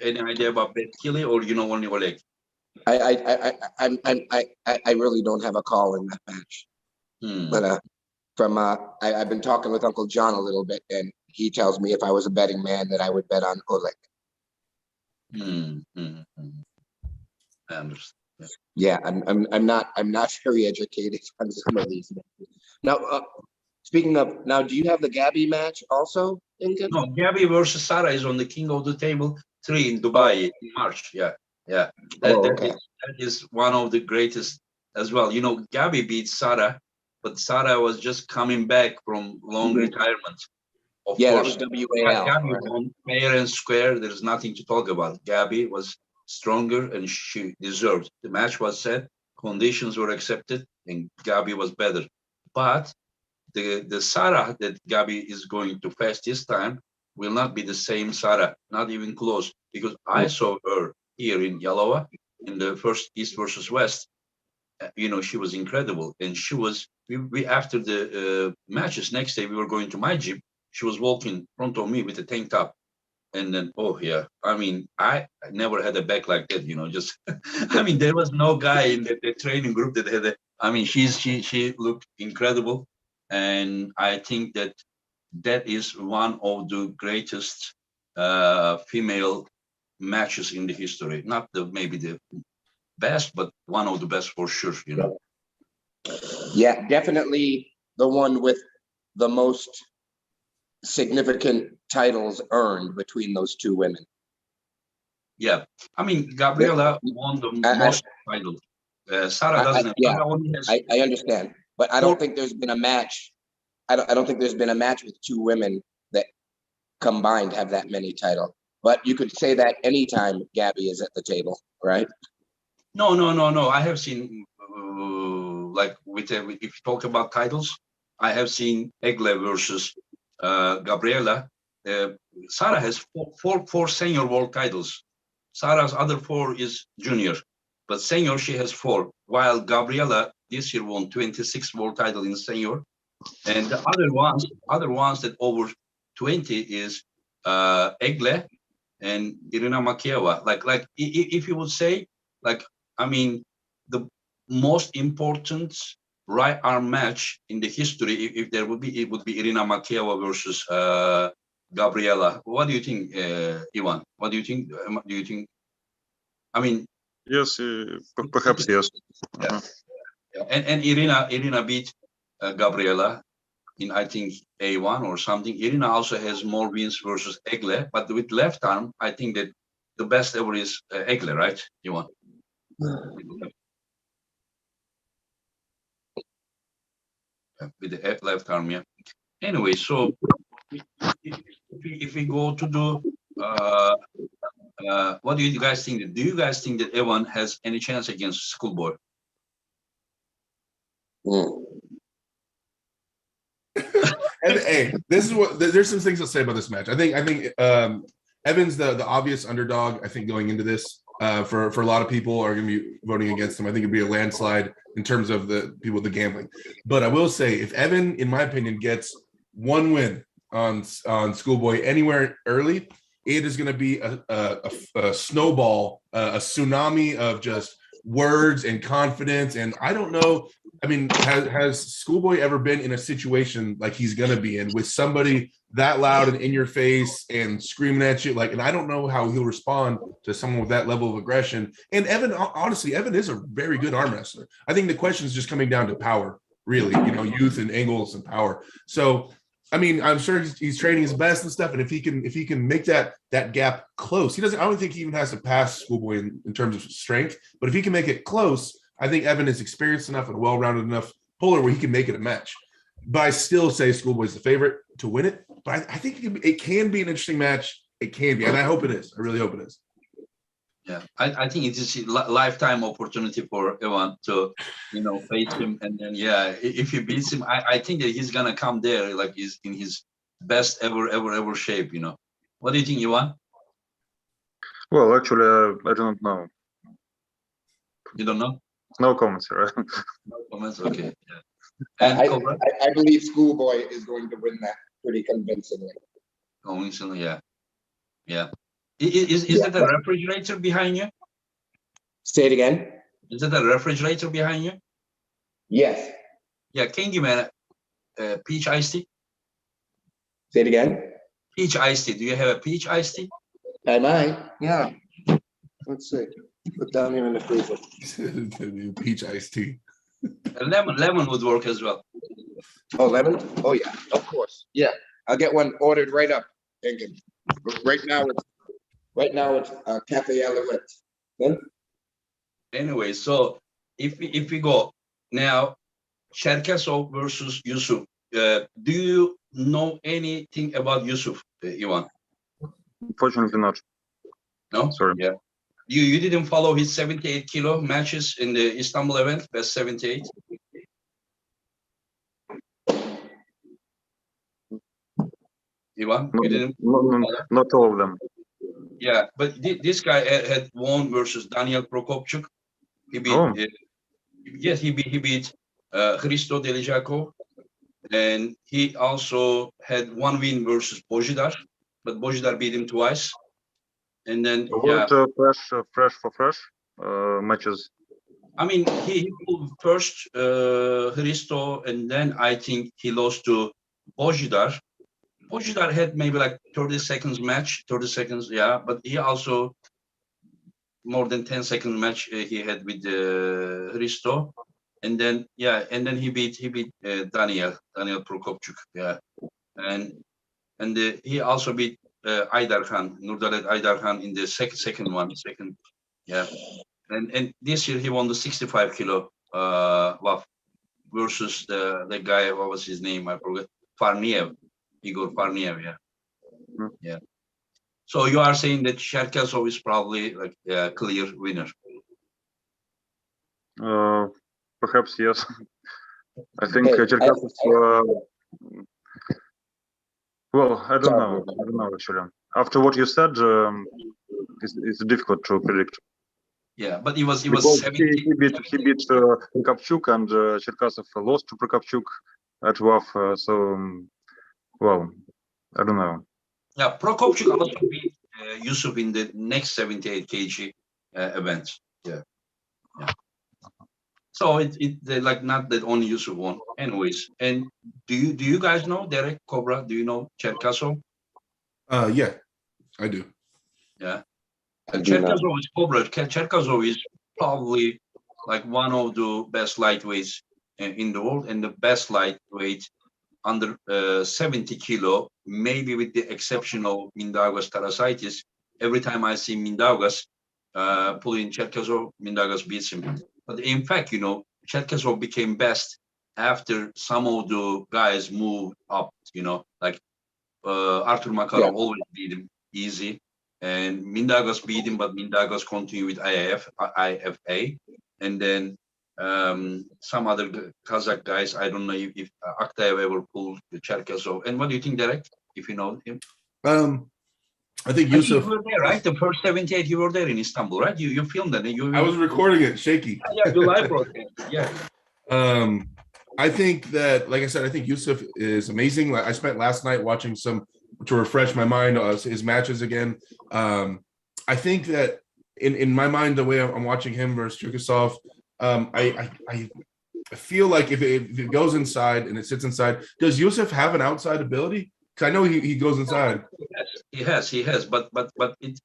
any idea about Betkili, or only Oleg? I really don't have a call in that match. But I've been talking with Uncle John a little bit, and he tells me if I was a betting man that I would bet on Oleg. I understand. Yeah, I'm not very educated on some of these matches. Now, speaking of, do you have the Gabby match also, Inga? No, Gabby versus Sara is on the King of the Table 3 in Dubai in March. Yeah. That is one of the greatest as well. Gabby beat Sara, but Sara was just coming back from long retirement. Of course, that was WAL. Gabby won fair and square. There's nothing to talk about. Gabby was stronger and she deserved. The match was set, conditions were accepted, and Gabby was better. But the Sara that Gabby is going to face this time will not be the same Sara, not even close, because I saw her here in Yalova in the first East versus West. She was incredible, and she was. We after the matches next day, we were going to my gym. She was walking in front of me with a tank top, and then I mean, I never had a back like that. Just I mean, there was no guy in the training group that had a. I mean, she looked incredible, and I think that is one of the greatest female matches in the history. Not maybe the best, but one of the best for sure. Yeah, definitely the one with the most significant titles earned between those two women. Yeah, I mean, Gabriela won the most titles. Sara doesn't. I understand, but I don't think there's been a match. I don't think there's been a match with two women that combined have that many titles. But you could say that anytime Gabby is at the table, right? No. I have seen if you talk about titles, I have seen Egle versus Gabriela. Sara has four senior world titles. Sara's other 4 is junior, but senior she has 4. While Gabriela this year won 26 world title in senior, and the other ones that over 20 is Egle and Irina Makieva. Like if you would say, I mean, the most important right arm match in the history, if there would be, it would be Irina Makieva versus Gabriela. What do you think, Ivan? What do you think? Do you think? I mean, yes, perhaps yes. Yeah. And Irina beat Gabriela in, I think, A1 or something. Irina also has more wins versus Egle, but with left arm, I think that the best ever is Egle, right, Ivan? With the left arm, yeah. Anyway, so if we go to the what do you guys think? Do you guys think that Evan has any chance against Schoolboy? And hey, this is what there's some things to say about this match. I think Evan's the obvious underdog. I think going into this, for a lot of people are going to be voting against him. I think it'd be a landslide in terms of the people with the gambling. But I will say, if Evan, in my opinion, gets one win on Schoolboy anywhere early, it is going to be a snowball, a tsunami of just words and confidence. And I don't know. I mean, has Schoolboy ever been in a situation like he's going to be in with somebody that loud and in your face and screaming at you? And I don't know how he'll respond to someone with that level of aggression. And Evan, honestly, Evan is a very good arm wrestler. I think the question is just coming down to power, really, youth and angles and power. So, I mean, I'm sure he's training his best and stuff. And if he can make that gap close, I don't think he even has to pass Schoolboy in terms of strength, but if he can make it close, I think Evan is experienced enough and well-rounded enough puller where he can make it a match. But I still say Schoolboy's the favorite to win it. But I think it can be an interesting match it can be, and I hope it is. I really hope it is. Yeah, I think it is a lifetime opportunity for Ivan to, face him, and then if he beats him, I think that he's gonna come there like he's in his best ever shape. What do you think, Ivan? Well, actually, I don't know. You don't know? No comments, right? No comments. Okay. Yeah. And Cobra? I believe Schoolboy is going to win that pretty convincingly. Convincingly, yeah. Is that a refrigerator behind you? Say it again. Is that a refrigerator behind you? Yes. Yeah. Can you give me a peach iced tea? Say it again. Peach iced tea. Do you have a peach iced tea? I might. Yeah. Let's see. Put down here in the freezer. Peach iced tea. Lemon would work as well. Oh, lemon? Oh yeah, of course. Yeah, I'll get one ordered right up. Thinking. Right now it's Cafe Alouette. Then? Anyway, so if we go now, Cherkasov versus Yusuf. Do you know anything about Yusuf, Ivan? Unfortunately not. No. Sorry. Yeah. You didn't follow his 78 kilo matches in the Istanbul event, best 78. Ivan, you didn't. Not all of them. Yeah, but this guy had won versus Daniel Prokopchuk. He beat. Oh. Yes, he beat Hristo Delijakov, and he also had one win versus Bojidar, but Bojidar beat him twice. And then fresh matches. I mean, he pulled first Hristo, and then I think he lost to Bojidar. Bojidar had maybe like 30 seconds match, 30 seconds, yeah, but he also more than 10 second match he had with Hristo, and then he beat Daniel Prokopchuk, yeah, and he also beat Aydarkhan, Nurdalet Aydarkhan in the second one, yeah, and this year he won the 65 kilo versus the guy, what was his name? I forgot. Igor Farniev, yeah. Yeah. So you are saying that Cherkasov is probably like a clear winner? Perhaps yes. I think Cherkasov. Well, I don't know actually. After what you said, it's difficult to predict. Yeah, but he was Because 70. he beat Prokopchuk, and Cherkasov lost to Prokopchuk at WAF. Well, I don't know. Yeah, Prokopchuk also beat Yusuf in the next 78 kg event. Yeah. So it like not that only Yusuf won. Anyways, and do you guys know Derek Cobra? Do you know Cherkasov? Yeah, I do. Yeah. Cherkasov is Cobra. Cherkasov is probably like one of the best lightweights in the world, and the best lightweight under 70 kilo, maybe with the exception of Mindaugas Tarasaitis. Every time I see Mindaugas pulling Cherkasov, Mindaugas beats him. But in fact, Cherkasov became best after some of the guys moved up, like Artur Makarov always beat him easy. And Mindaugas beat him, but Mindaugas continued with IFA. And then some other Kazakh guys, I don't know if Aktaev ever pulled the Cherkasov. And what do you think, Derek, if you know him? I think Yusuf. You were there, right? The first 78, you were there in Istanbul, right? You filmed that. I was recording it, shaky. Yeah, you live broadcast. Yeah. I think that, like I said, I think Yusuf is amazing. I spent last night watching some to refresh my mind his matches again. I think that in my mind, the way I'm watching him versus Cherkasov, I feel like if it goes inside and it sits inside, does Yusuf have an outside ability? Because I know he goes inside. Yes, he has, but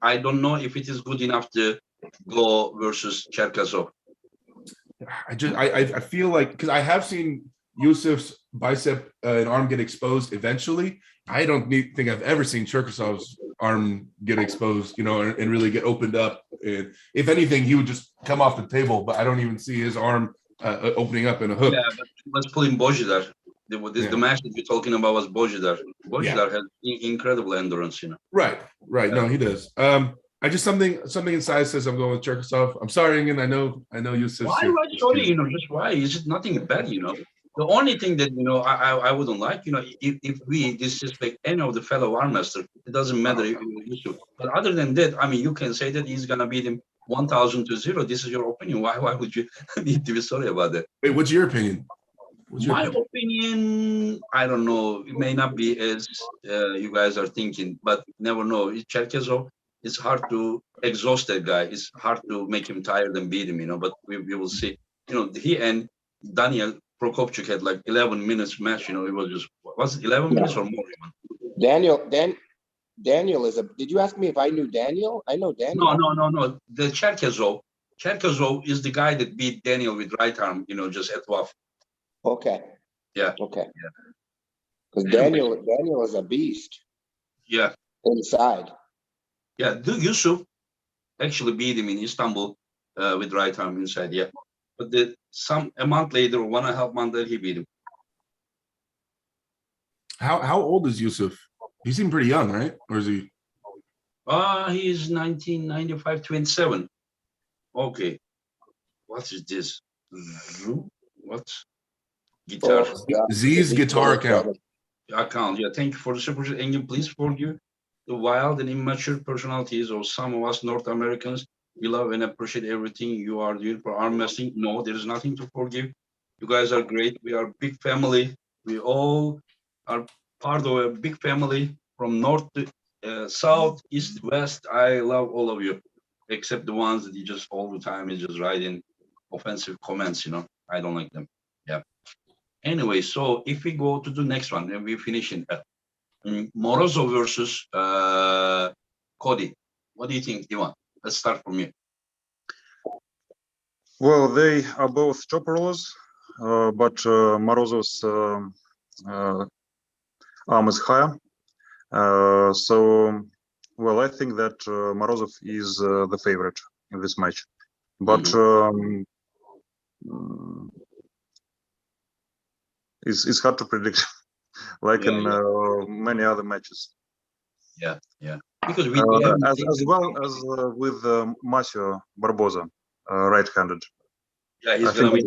I don't know if it is good enough to go versus Cherkasov. I feel like, because I have seen Yusuf's bicep and arm get exposed eventually. I don't think I've ever seen Cherkasov's arm get exposed, and really get opened up. And if anything, he would just come off the table, but I don't even see his arm opening up in a hook. Yeah, but let's pull in Bojidar. The match that you're talking about was Bojidar. Bojidar has incredible endurance, Right. No, he does. I just something inside says I'm going with Cherkasov. I'm sorry, Engin. I know Yusuf. Why sorry, just why? Is it nothing bad, The only thing that I wouldn't like, if we disrespect any of the fellow arm master, it doesn't matter if you Yusuf. But other than that, I mean, you can say that he's gonna beat him 1,000-0. This is your opinion. Why would you need to be sorry about that? Wait, what's your opinion? My opinion, I don't know. It may not be as you guys are thinking, but never know. Cherkasov, it's hard to exhaust that guy. It's hard to make him tired and beat him, But we will see. He and Daniel Prokopchuk had like 11 minutes match. It was it 11 minutes or more even. Daniel is a. Did you ask me if I knew Daniel? I know Daniel. No. The Cherkasov is the guy that beat Daniel with right arm. Just at WAF. Okay. Yeah. Okay. Because Daniel is a beast. Yeah. Inside. Yeah. Yusuf actually beat him in Istanbul with right arm inside. Yeah. But a month later, 1.5 months later, he beat him. How old is Yusuf? He seemed pretty young, right? Or is he? He's 1995, 27. Okay. What is this? What? Guitar. Z's guitar account. Yeah, thank you for the super chat. Engin, please forgive the wild and immature personalities of some of us North Americans. We love and appreciate everything you are doing for arm wrestling. No, there is nothing to forgive. You guys are great. We are a big family. We all are part of a big family from north to south, east, west. I love all of you, except the ones that you just all the time is just writing offensive comments. I don't like them. Yeah. Anyway, so if we go to the next one and we finish in Morozov versus Kody. What do you think, Ivan? Let's start from you. Well, they are both top rollers, but Morozov's arm is higher. So, well, I think that Morozov is the favorite in this match. But it's hard to predict, like in many other matches. Yeah. Because as well as with Masio Barboza, right-handed. Yeah, he's gonna be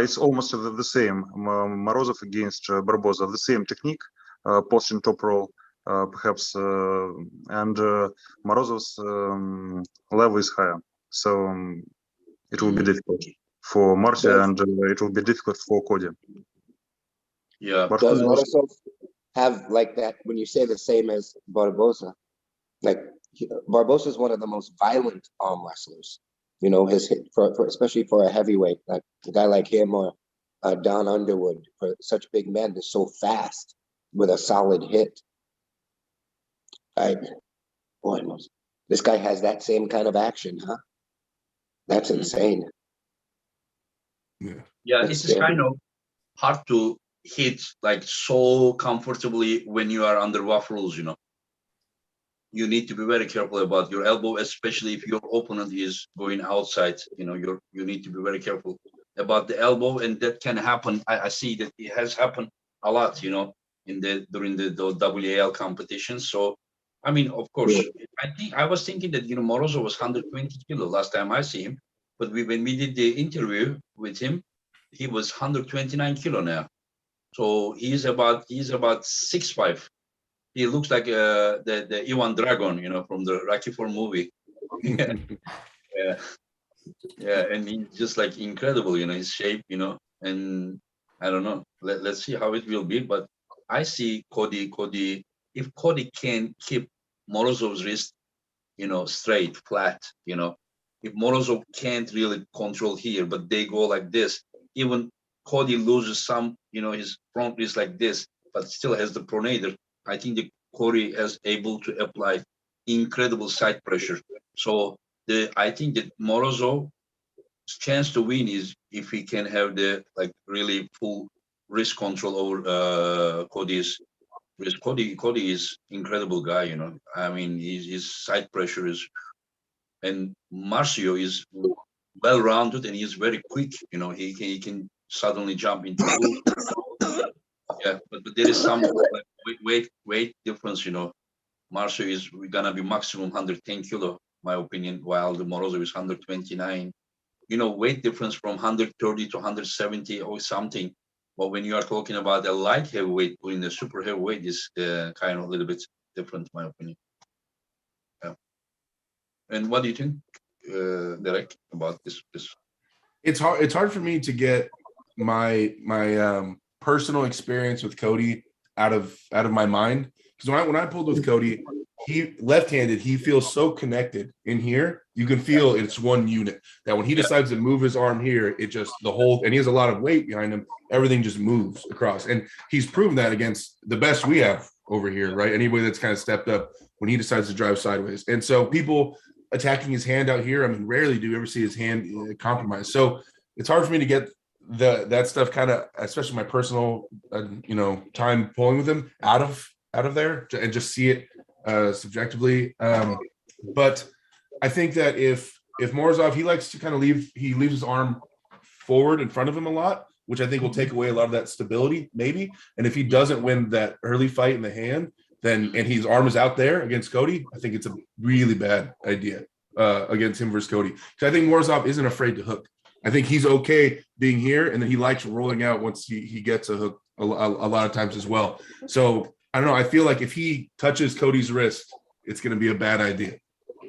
it's almost the same. Morozov against Barboza, the same technique, posting top roll, perhaps, and Morozov's level is higher, so it will be difficult for Marcia, and it will be difficult for Kody. Yeah. But does Morozov have like that when you say the same as Barboza? Like Barboza is one of the most violent arm wrestlers. His hit especially for a heavyweight, like a guy like him or Don Underwood, for such big men, they're so fast with a solid hit. This guy has that same kind of action, huh? That's insane. Yeah, it's kind of hard to hit like so comfortably when you are under WAF rules, You need to be very careful about your elbow, especially if your opponent is going outside. You need to be very careful about the elbow, and that can happen. I see that it has happened a lot, during the WAL competition. So, I mean, of course, I was thinking that Morozov was 120 kilo last time I see him, but when we did the interview with him, he was 129 kilo now. So he's about 6'5". He looks like the Ivan Dragon, from the Rocky IV movie. Yeah, and he's just like incredible, his shape, and I don't know. Let's see how it will be. But I see Kody. If Kody can keep Morozov's wrist, straight, flat, if Morozov can't really control here, but they go like this, even Kody loses some, his front wrist like this, but still has the pronator. I think the Kody is able to apply incredible side pressure. So I think that Morozov's chance to win is if he can have the really full wrist control over Kody's wrist. Kody is incredible guy, I mean, his side pressure is, and Marcio is well-rounded and he's very quick. He can suddenly jump into but there is some like, weight difference. Marcio is gonna be maximum 110 kilo, my opinion, while the Morozov is 129. Weight difference from 130 to 170 or something. But when you are talking about a light heavyweight putting the super heavyweight is kind of a little bit different, my opinion. Yeah. And what do you think, Derek, about this? It's hard for me to get my personal experience with Kody out of my mind, because when I pulled with Kody, he left-handed, he feels so connected in here. You can feel it's one unit, that when he decides to move his arm here, it just and he has a lot of weight behind him, everything just moves across. And he's proven that against the best we have over here, right? Anybody that's kind of stepped up when he decides to drive sideways. And so people attacking his hand out here, I mean, rarely do you ever see his hand compromised. So it's hard for me to get that stuff kind of, especially my personal, time pulling with him out of there and just see it subjectively. But I think that if Morozov, he likes to kind of leaves his arm forward in front of him a lot, which I think will take away a lot of that stability, maybe. And if he doesn't win that early fight in the hand, and his arm is out there against Kody, I think it's a really bad idea against him versus Kody. Because I think Morozov isn't afraid to hook. I think he's okay being here, and then he likes rolling out once he gets a hook a lot of times as well. So I don't know. I feel like if he touches Cody's wrist, it's going to be a bad idea.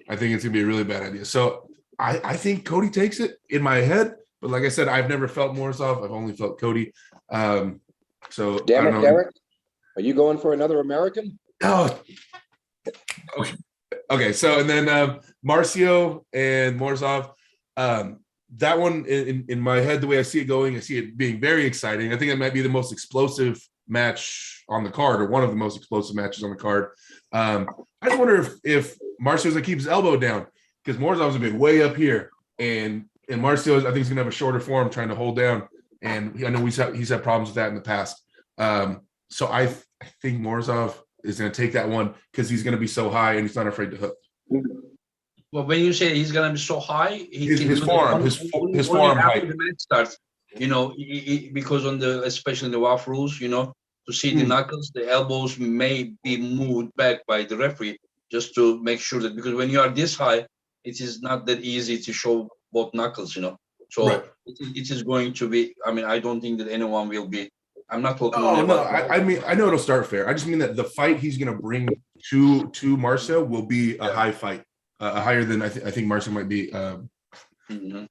I think it's going to be a really bad idea. So I think Kody takes it in my head. But like I said, I've never felt Morozov. I've only felt Kody. So damn it, Derek. Are you going for another American? Oh, okay. So and then Marcio and Morozov. That one in my head, the way I see it going, I see it being very exciting. I think it might be the most explosive match on the card, or one of the most explosive matches on the card. I just wonder if Marcio's gonna keep his elbow down, because Morozov's been way up here, and Marcio, I think, he's gonna have a shorter form trying to hold down, and I know he's had problems with that in the past. So I think Morozov is gonna take that one because he's gonna be so high and he's not afraid to hook. Well, when you say he's gonna be so high, his forearm height. After the match starts, because especially in the WAF rules, to see the knuckles, the elbows may be moved back by the referee just to make sure that, because when you are this high, it is not that easy to show both knuckles, So right. It is going to be. I mean, I don't think that anyone will be. I'm not talking. I mean, I know it'll start fair. I just mean that the fight he's gonna bring to Marcio will be a high fight. Higher than I think Marcio might be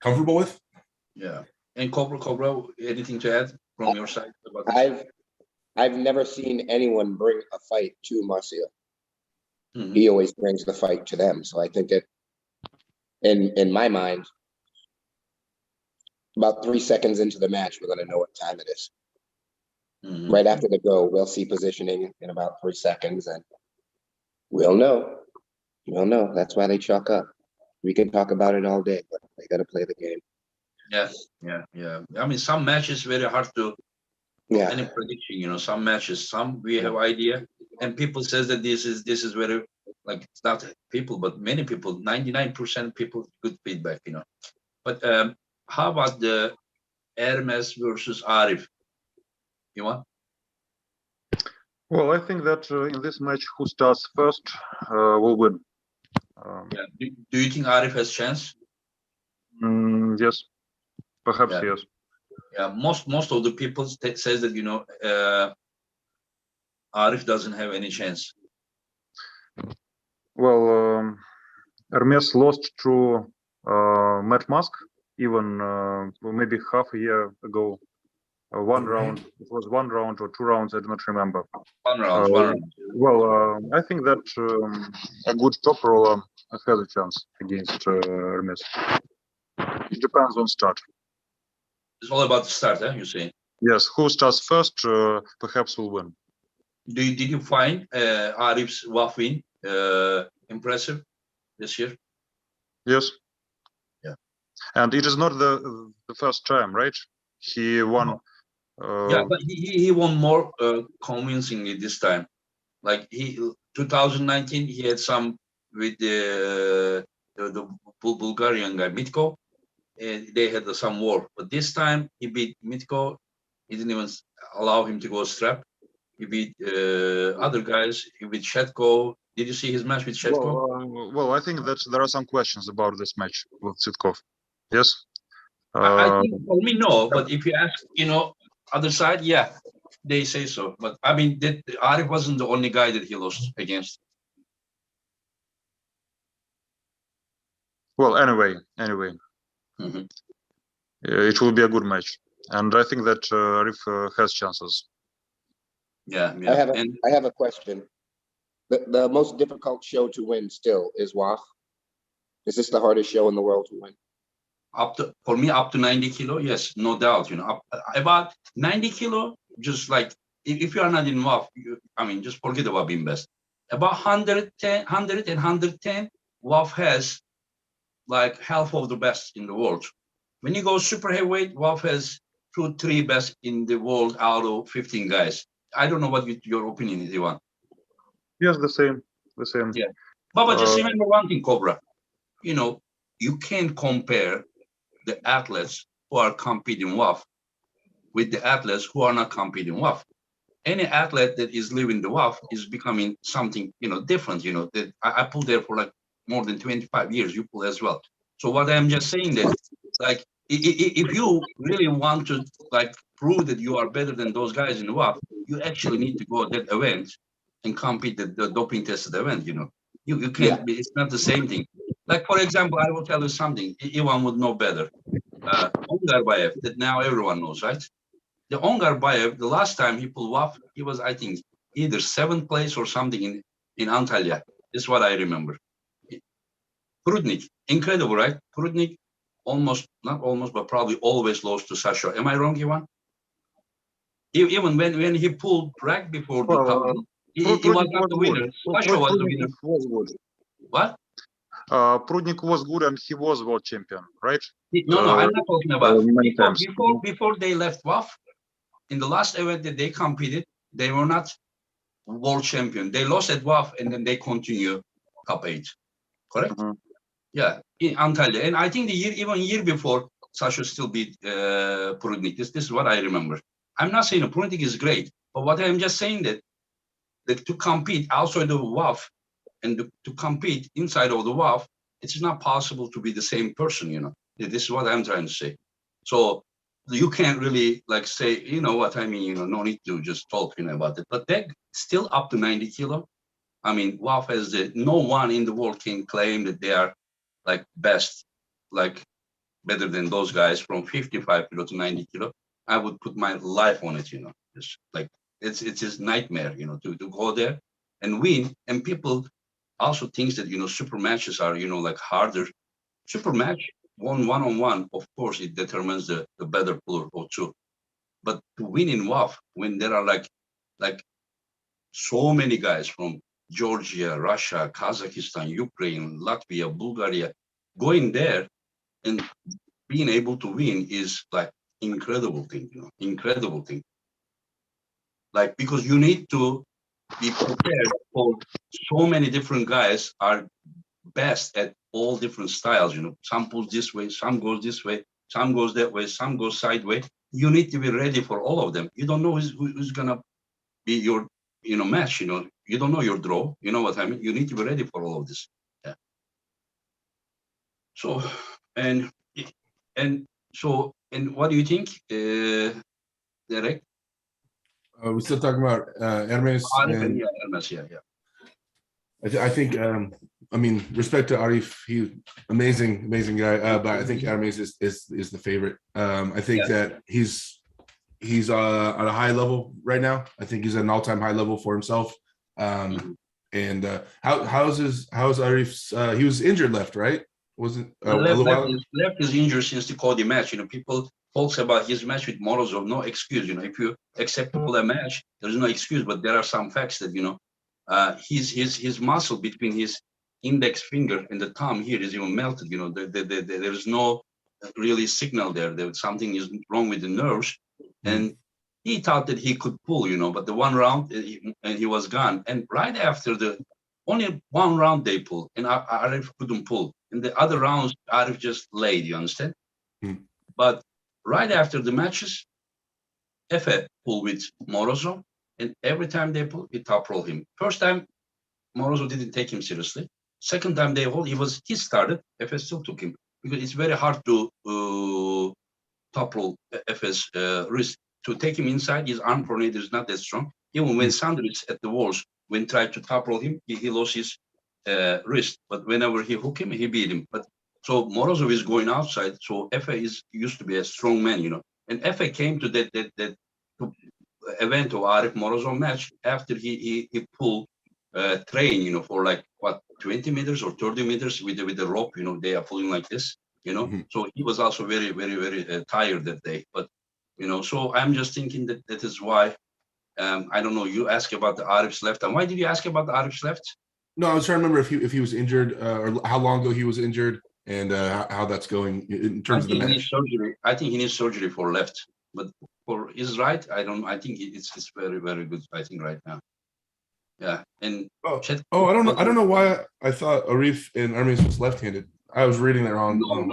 comfortable with. Yeah. And Cobra, anything to add from your side about this? I've never seen anyone bring a fight to Marcio. He always brings the fight to them. So I think that in my mind, about 3 seconds into the match, we're gonna know what time it is. Right after the go, we'll see positioning in about 3 seconds, and we'll know. Well, no, that's why they chalk up. We can talk about it all day, but they got to play the game. Yeah. I mean, some matches very hard to any prediction. Some matches, we have idea, and people says that this is very, like, it's not people, but many people, 99% people, good feedback. But how about the Hermes versus Arif? You want? Well, I think that in this match, who starts first will win. Do you think Arif has chance? Yes, perhaps yes. Yeah, most of the people says that Arif doesn't have any chance. Well, Hermes lost to Matt Musk even maybe half a year ago. One round, it was 1 round or 2 rounds, I do not remember. One round. Well, I think that a good top roller has a chance against Hermes. It depends on start. It's all about the start, you say? Yes, who starts first perhaps will win. Did you find Arif's WAF win impressive this year? Yes. Yeah. And it is not the first time, right? He won. But he won more convincingly this time. Like 2019, he had some with the Bulgarian guy Mitko, and they had some war. But this time he beat Mitko. He didn't even allow him to go strap. He beat other guys. He beat Shetko. Did you see his match with Shetko? Well, I think that there are some questions about this match with Sitkov. Yes. I think for me, no. But if you ask, other side, yeah, they say so. But I mean, Arif wasn't the only guy that he lost against. Well, anyway, Mhm. it will be a good match, and I think that Arif has chances. Yeah. I have a question. The most difficult show to win still is WAF. Is this the hardest show in the world to win? For me, up to 90 kilo, yes, no doubt. About 90 kilo, just like if you are not in WAF, just forget about being best. About 110, 100 and 110, WAF has like half of the best in the world. When you go super heavyweight, WAF has 2, 3 best in the world out of 15 guys. I don't know what your opinion is, Ivan. Yes, the same. Yeah. But just remember one thing, Cobra. You can't compare the athletes who are competing WAF with the athletes who are not competing WAF. Any athlete that is living the WAF is becoming something, different. That I pulled there for like more than 25 years. You pull as well. So what I'm just saying that, like, if you really want to like prove that you are better than those guys in the WAF, you actually need to go to that event and compete the doping tested event. You can't be. It's not the same thing. Like for example, I will tell you something. Ivan would know better. Ongarbayev, that now everyone knows, right? The Ongarbayev, the last time he pulled off, he was, I think, either 7th place or something in Antalya. This is what I remember. Prudnik, incredible, right? Prudnik not almost, but probably always lost to Sasha. Am I wrong, Ivan? Even when he pulled right before the couple, he was not the winner. Sasha was the winner. Was good. What? Prudnik was good and he was world champion, right? No, I'm not talking about many times. before they left WAF. In the last event that they competed, they were not world champion. They lost at WAF and then they continue top 8. Correct? Yeah, in Antalya. And I think the year before, Sasha still beat Prudnik. This is what I remember. I'm not saying Prudnik is great, but what I'm just saying that to compete outside of WAF and to compete inside of the WAF, it's not possible to be the same person, This is what I'm trying to say. So you can't really like say, you know what I mean, no need to just talk, about it. But they're still up to 90 kilo. WAF has no one in the world can claim that they are like best, like better than those guys from 55 kilo to 90 kilo. I would put my life on it, It's like it's his nightmare, to go there and win. And people also thinks that super matches are like harder. Super match one-on-one, of course, it determines the better puller or two. But to win in WAF, when there are like so many guys from Georgia, Russia, Kazakhstan, Ukraine, Latvia, Bulgaria, going there and being able to win is like incredible thing, incredible thing. Like, because you need to be prepared for so many different guys are best at all different styles, Some pulls this way, some goes this way, some goes that way, some goes sideways. You need to be ready for all of them. You don't know who's gonna be your, match. You don't know your draw. You know what I mean? You need to be ready for all of this. Yeah. So and what do you think, Derek? We're still talking about Hermes. Yeah, Hermes, yeah. I think, respect to Arif, he's amazing guy. But I think Hermes is the favorite. I think that he's at a high level right now. I think he's at an all-time high level for himself. And how's Arif's? He was injured left, right? Wasn't left is injured since the Kody match. People talks about his match with Morozov. No excuse. If you accept to pull a match, there's no excuse. But there are some facts that his muscle between his index finger and the thumb here is even melted. There's no really signal there that something is wrong with the nerves. And he thought that he could pull, but the one round and he was gone. And right after only one round they pulled, and Arif couldn't pull. In the other rounds, Arif just laid, you understand? But right after the matches, Efe pulled with Morozov, and every time they pull, he top roll him. First time, Morozov didn't take him seriously. Second time they hold, he started. Efe still took him because it's very hard to top roll Efe's wrist. To take him inside, his arm pronator is not that strong. Even when Sandris at the walls, when tried to top roll him, he lost his wrist. But whenever he hooked him, he beat him. But so Morozov is going outside. So Efe used to be a strong man, you know. And Efe came to that event of Arif Morozov match after he pulled train, you know, for like what 20 meters or 30 meters with the rope, you know, they are pulling like this, you know. So he was also very, very, very tired that day. But you know, so I'm just thinking that is why. I don't know. You asked about the Arif's left arm. Why did you ask about the Arif's left? No, I was trying to remember if he was injured or how long ago he was injured and how that's going in terms of the match. He needs surgery. I think he needs surgery for left, but for his right, I don't. I think it's very, very good. I think right now. Yeah, and I don't know why I thought Arif and Armis was left-handed. I was reading that wrong. No.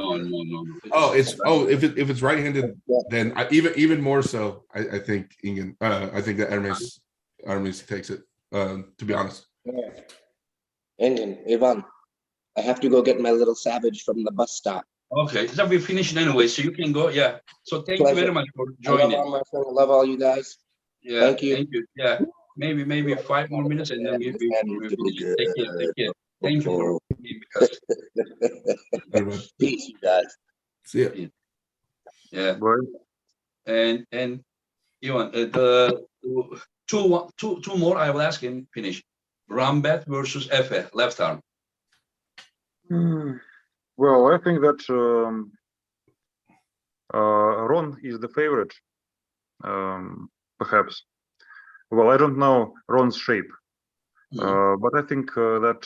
If it's right-handed, then even more so. I think Ingen. I think that Armis takes it. To be honest. Yeah. Ingen, Ivan, I have to go get my little savage from the bus stop. Okay, so we finished anyway, so you can go. Yeah. So thank you very much for joining. I love all you guys. Yeah. Thank you. Yeah. Maybe 5 more minutes and then we finish. Take care. Thank you for peace, you guys. See ya. Yeah. And Ivan, the two more I will ask and finish. Rambet versus Efe, left arm. Well, I think that Ron is the favorite, perhaps. Well, I don't know Ron's shape, but I think that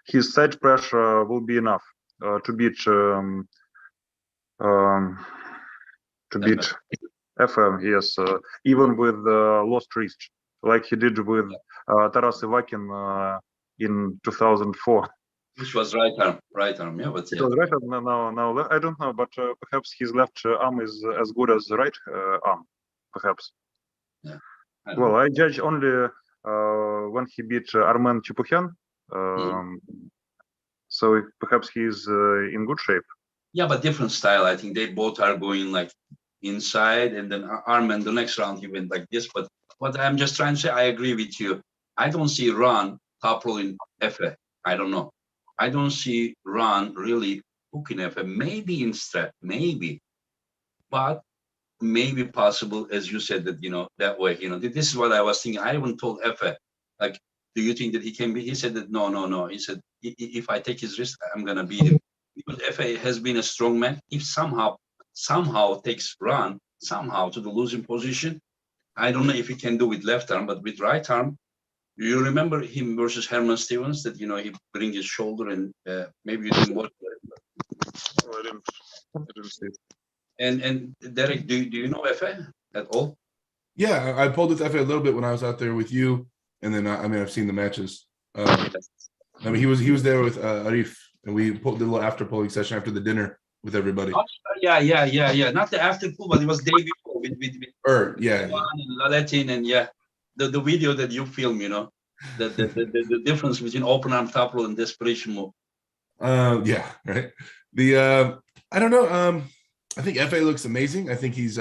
his side pressure will be enough to beat FM. Yes, even with lost wrist, like he did with Taras Ivakin in 2004. Which was right arm, yeah. But it was right arm. Now I don't know, but perhaps his left arm is as good as the right arm, perhaps. Yeah. Well, I judge only when he beat Armen Chepukyan. So perhaps he's in good shape. Yeah, but different style. I think they both are going like inside, and then Armen the next round he went like this. But what I'm just trying to say, I agree with you. I don't see Ron top rolling Efe. I don't know. I don't see Ron really hooking Efe. Maybe in strap, maybe, but maybe possible, as you said, that, you know, that way, you know, this is what I was thinking. I even told Efe, like, do you think that he can be? He said that no. He said, if I take his risk, I'm going to beat him. Because Efe has been a strong man. If somehow takes Ron, somehow to the losing position, I don't know if he can do with left arm, but with right arm, you remember him versus Herman Stevens, that, you know, he bring his shoulder and maybe you didn't watch that. I didn't see it. And Derek, do you know Efe at all? Yeah, I pulled with Efe a little bit when I was out there with you, and then I've seen the matches. He was there with Arif, and we pulled the little after polling session after the dinner with everybody. Oh, yeah. Not the after pool, but it was day before with yeah, and Laletin, and the video that you film, you know, the difference between open arm top roll and desperation move. Yeah, right. I don't know. I think Efe looks amazing. I think he's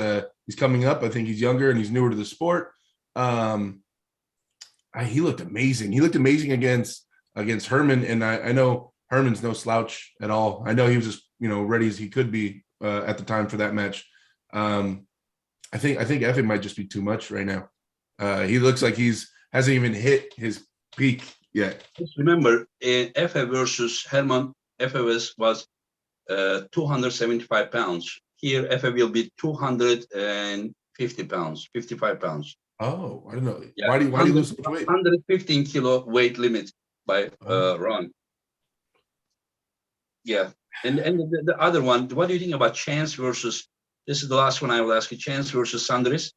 coming up. I think he's younger and he's newer to the sport. He looked amazing. He looked amazing against Herman, and I know Herman's no slouch at all. I know he was as, you know, ready as he could be at the time for that match. I think Efe might just be too much right now. He looks like hasn't even hit his peak yet. Just remember, Efe versus Herman, Efe was 275 pounds. Here, Efe will be 250 pounds, 55 pounds. Oh, I don't know. Yeah. Why do you lose so much weight? 115 kilo weight limit by Ron. Yeah. And the other one, what do you think about Chance versus, this is the last one I will ask you, Chance versus Sandris?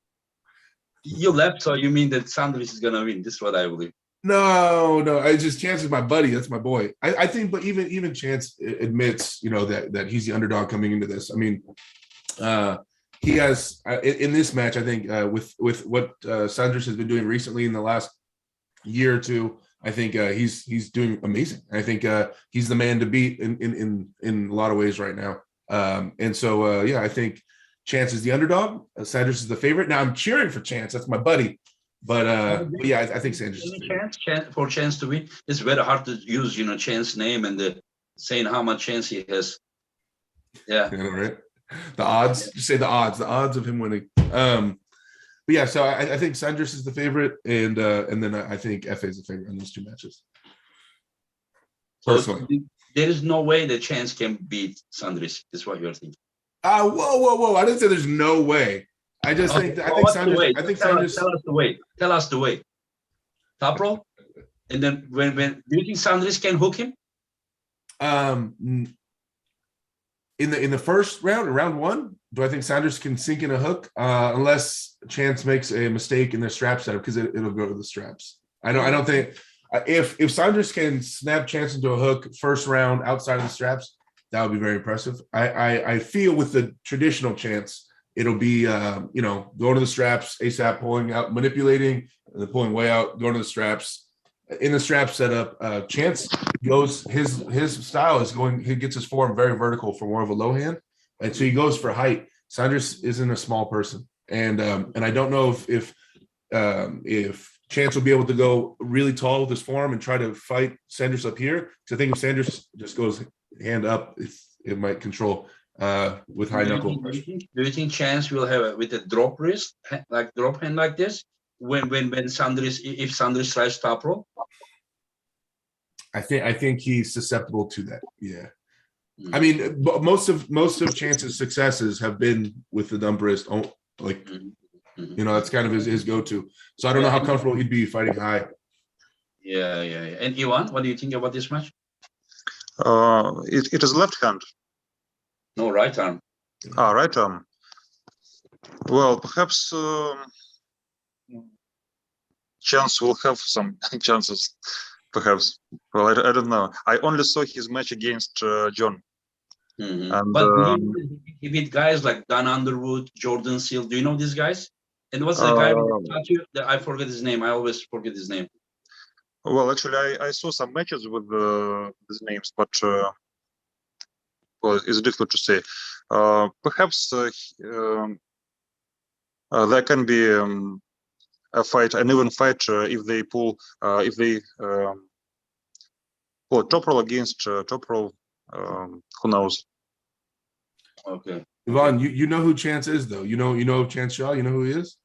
You left, so you mean that Sandris is going to win. This is what I believe. No. I just Chance is my buddy. That's my boy. I think, but even Chance admits, you know, that he's the underdog coming into this. I mean, he has in this match, I think, with what Sandris has been doing recently in the last year or two, I think he's doing amazing. I think he's the man to beat in a lot of ways right now. And so yeah, I think Chance is the underdog. Sandris is the favorite. Now I'm cheering for Chance. That's my buddy. But yeah, I think Sandris is the favorite. For Chance to win. It's very hard to use, Chance name and saying how much chance he has. Yeah. Right. The odds. Just say the odds of him winning. But yeah, so I think Sandris is the favorite, and then I think Efe is the favorite in those two matches. Personally, so there is no way that Chance can beat Sandris. Is what you're thinking? Whoa! I didn't say there's no way. I just think Sandris. I think Sandris. Tell us the way. Top roll, and then when do you think Sandris can hook him? In the first round one, do I think Sandris can sink in a hook unless Chance makes a mistake in their strap setup, because it'll go to the straps. I don't think if Sandris can snap Chance into a hook first round outside of the straps, that would be very impressive. I feel with the traditional Chance, it'll be going to the straps ASAP, pulling out, manipulating, and then pulling way out, going to the straps. In the strap setup, Chance goes his style is going. He gets his form very vertical for more of a low hand, and so he goes for height. Sandris isn't a small person, and I don't know if Chance will be able to go really tall with his form and try to fight Sandris up here. Because I think if Sandris just goes hand up, it might control with high knuckle. Do you think Chance will have with a drop wrist, like drop hand like this? When Sandris, if Sandris tries top roll, I think he's susceptible to that. Yeah, I mean, most of Chance's successes have been with the dump wrist. That's kind of his go-to. So I don't know how comfortable he'd be fighting high. Yeah. And Ivan, what do you think about this match? It is left hand. No, right arm. Right arm. Well, perhaps. Chance will have some chances, perhaps. Well, I don't know. I only saw his match against John. Mm-hmm. And, but he beat guys like Dan Underwood, Jordan Seal. Do you know these guys? And what's the guy with the tattoo? I forget his name. I always forget his name. Well, actually, I saw some matches with these names, but well, it's difficult to say. Perhaps there can be. A fight, an even fight, if they pull top roll against top roll. Who knows? Okay. Ivan, you know who Chance is, though. You know Chance Shaw. You know who he is.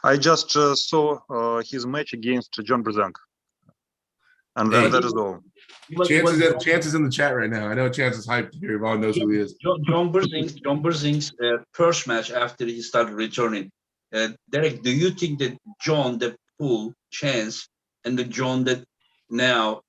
I just saw his match against John Brzenk, and that is all. Chance is in the chat right now. I know Chance is hyped here. Ivan knows who he is. John Brzenk's first match after he started returning. Derek, do you think that John that pull Chance and the John that now,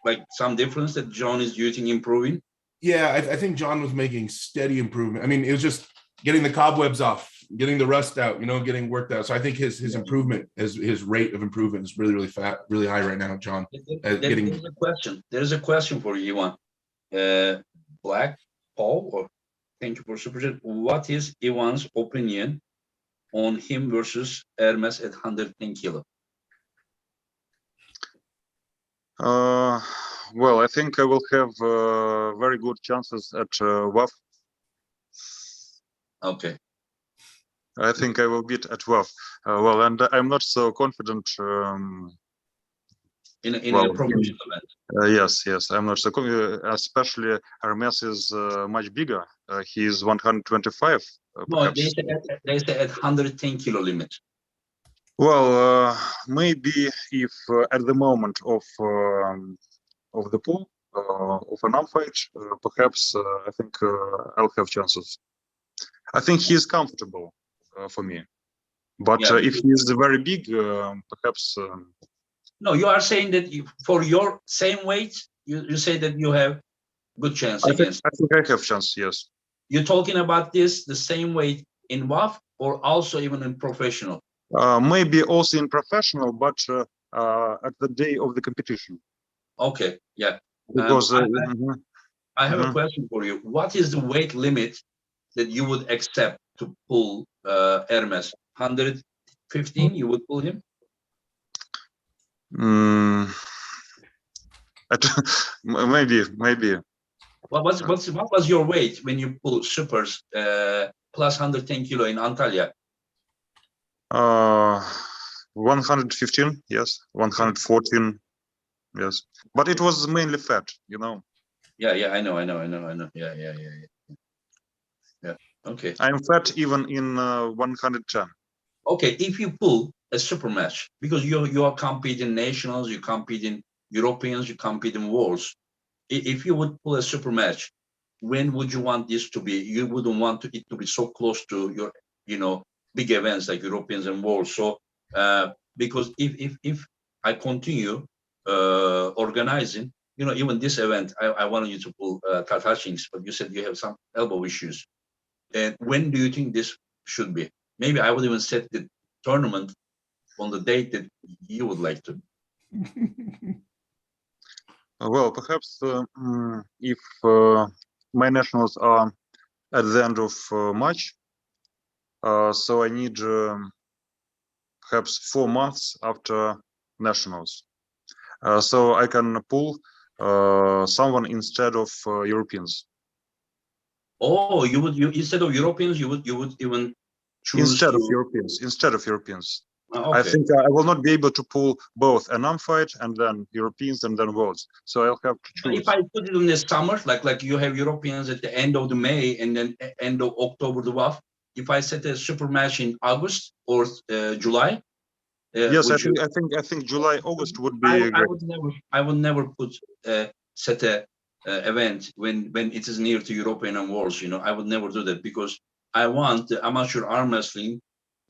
like some difference that John is using improving? Yeah, I think John was making steady improvement. I mean, it was just getting the cobwebs off, getting the rust out, getting worked out. So I think his improvement, his rate of improvement is really really high right now, John. There's a question for you, Ivan. Black Paul, or thank you for super chat. What is Ivan's opinion on him versus Hermes at 110 kilo? Well, I think I will have very good chances at WAF. Okay. I think I will beat at WAF. Well, and I'm not so confident. In a promotional event. Yes, I'm not so confident. Especially Hermes is much bigger. He's 125. No, they say at 110 kilo limit. Well, maybe if at the moment of the pool of an arm fight, perhaps I think I'll have chances. I think he's comfortable for me, but if he's very big, perhaps. No, you are saying that for your same weight, you say that you have good chance against. I think I have chance. Yes. You're talking about the same weight in WAF or also even in professional? Maybe also in professional, but at the day of the competition. Okay, yeah. Because I have a question for you. What is the weight limit that you would accept to pull Hermes? 115, you would pull him? Maybe. What was your weight when you pull supers plus 110 kilo in Antalya? 115, yes. 114, yes. But it was mainly fat, you know. Yeah, I know. Yeah. Okay. I'm fat even in 110. Okay, if you pull a super match, because you are competing nationals, you compete in Europeans, you compete in worlds. If you would pull a super match, when would you want this to be? You wouldn't want it to be so close to your, big events like Europeans and worlds. So, because if I continue organizing, even this event, I wanted you to pull Todd Hutchings, but you said you have some elbow issues. And when do you think this should be? Maybe I would even set the tournament on the date that you would like to. Well, perhaps if my nationals are at the end of March, so I need perhaps 4 months after nationals, so I can pull someone instead of Europeans. Oh, you instead of Europeans, you would even choose instead of Europeans. Okay. I think I will not be able to pull both an arm fight and then Europeans and then worlds. So I'll have to choose. If I put it in the summer, like you have Europeans at the end of the May and then end of October the WAF, if I set a super match in August or July, yes, I think July, August would be great. I would never put set a event when it is near to European and Worlds. I would never do that because I want the amateur arm wrestling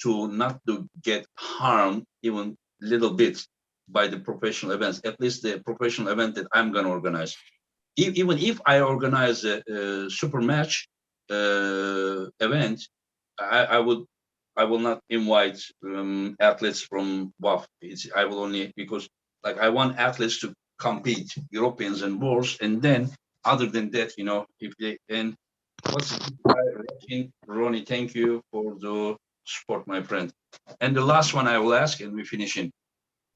to not to get harmed even little bit by the professional events. At least the professional event that I'm going to organize. Even if I organize a super match event, I will not invite athletes from WAF. I will only because I want athletes to compete, Europeans and worlds, and then other than that, if they and what's Ronnie, thank you for the support, my friend. And the last one I will ask, and we finish in.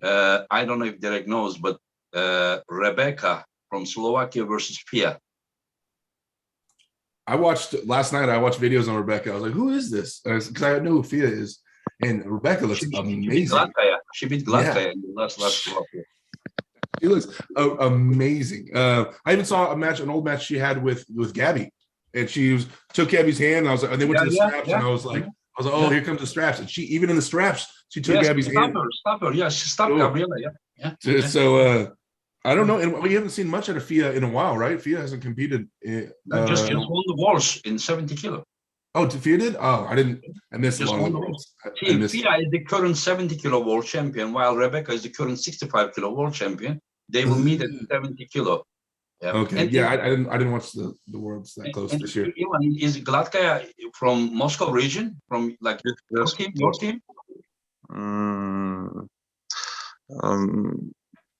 I don't know if Derek knows, but Rebeka from Slovakia versus Fia. Last night. I watched videos on Rebeka. I was like, "Who is this?" Because I know who Fia is, and Rebeka looks amazing. She beat Gladkaya in the last Slovakia. She looks amazing. I even saw an old match she had with Gabby, and she took Gabby's hand. And I was like, and they went to the straps, and I was like, oh, here comes the straps. And she even in the straps, she took Gabby's hand. Stop her. Yeah, she stopped Gabriela. Yeah. So I don't know, and we haven't seen much out of Fia in a while, right? Fia hasn't competed. Just won the Worlds in 70 kilo. Oh, Fia did? Oh, I didn't. I missed one of the Worlds. Fia is the current 70 kilo world champion, while Rebeka is the current 65 kilo world champion. They will meet at 70 kilo. Yeah. Okay. And I didn't watch the Worlds that close this year. Is Gladkaya from Moscow region? From your team?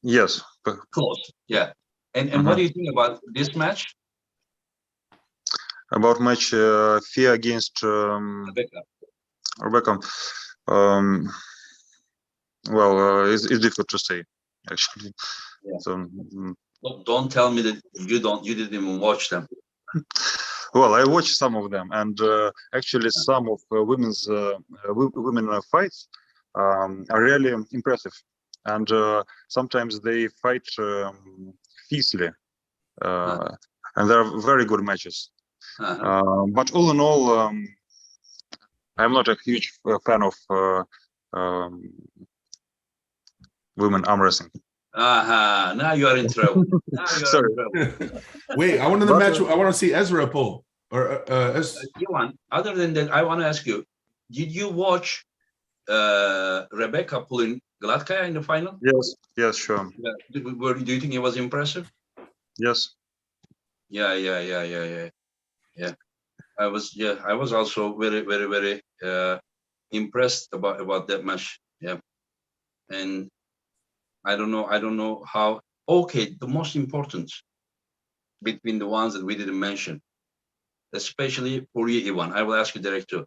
Yes. Close. Yeah. And what do you think about this match? About match Fia against Rebeka. Well, it's difficult to say, actually. Yeah. So don't tell me that you didn't even watch them. Well, I watched some of them, and actually some of women fights are really impressive, and sometimes they fight fiercely, and they're very good matches. But all in all, I'm not a huge fan of women arm wrestling. Now you are in trouble. Sorry. Wait, I want to match. I want to see Ezra pull. Or Ivan, other than that, I want to ask you: did you watch Rebeka pulling Gladkaya in the final? Yes, sure. Yeah. Do you think it was impressive? Yes. Yeah. I was also very, very, very impressed about that match. Yeah, and I don't know how. Okay, the most important between the ones that we didn't mention, especially for you, Ivan. I will ask you direct too.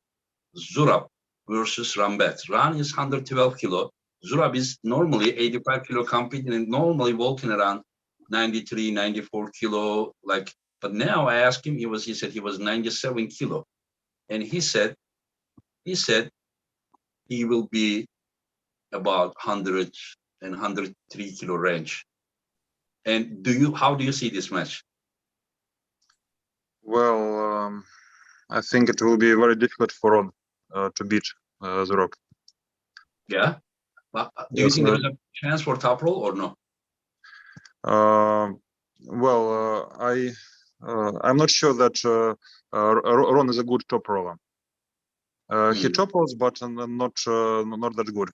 Zurab versus Rambet. Ran is 112 kilo. Zurab is normally 85 kilo competing and normally walking around 93, 94 kilo. Like, but now I asked him, he said he was 97 kilo. And he said he will be about 100 and 103 kilo range. And how do you see this match? Well, I think it will be very difficult for Ron to beat Zurab. Yeah. But do you think there's a chance for top roll or no? Well, I'm not sure that Ron is a good top roller. He top rolls, but not that good.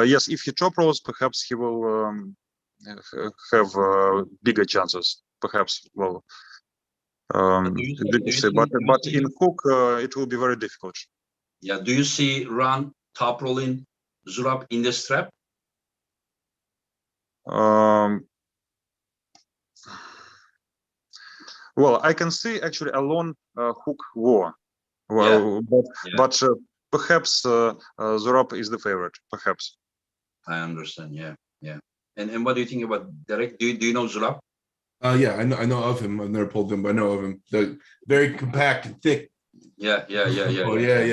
Yes, if he top rolls, perhaps he will have bigger chances. Perhaps, well, but in hook, it will be very difficult. Yeah. Do you see Ron top rolling Zurab in the strap? Well, I can see actually a long hook war. Well, yeah. but perhaps Zurab is the favorite. Perhaps. I understand. Yeah, yeah. And what do you think about Derek? Do you know Zurab? Yeah, I know of him. I've never pulled him, but I know of him. The very compact and thick. Yeah. Oh, yeah.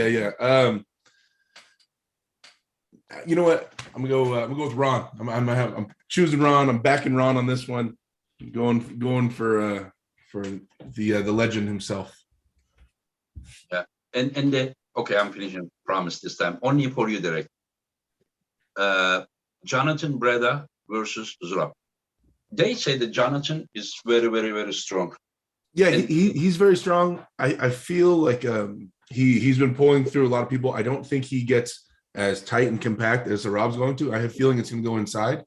You know what? I'm gonna go with Ron. I'm choosing Ron. I'm backing Ron on this one. Going for the legend himself. Yeah, and okay, I'm finishing. Promise this time. Only for you, Derek. Jonathon Breda versus Zurab. They say that Jonathon is very, very, very strong. Yeah, he's very strong. I feel like he's been pulling through a lot of people. I don't think he gets as tight and compact as Zurab's going to. I have a feeling it's going to go inside.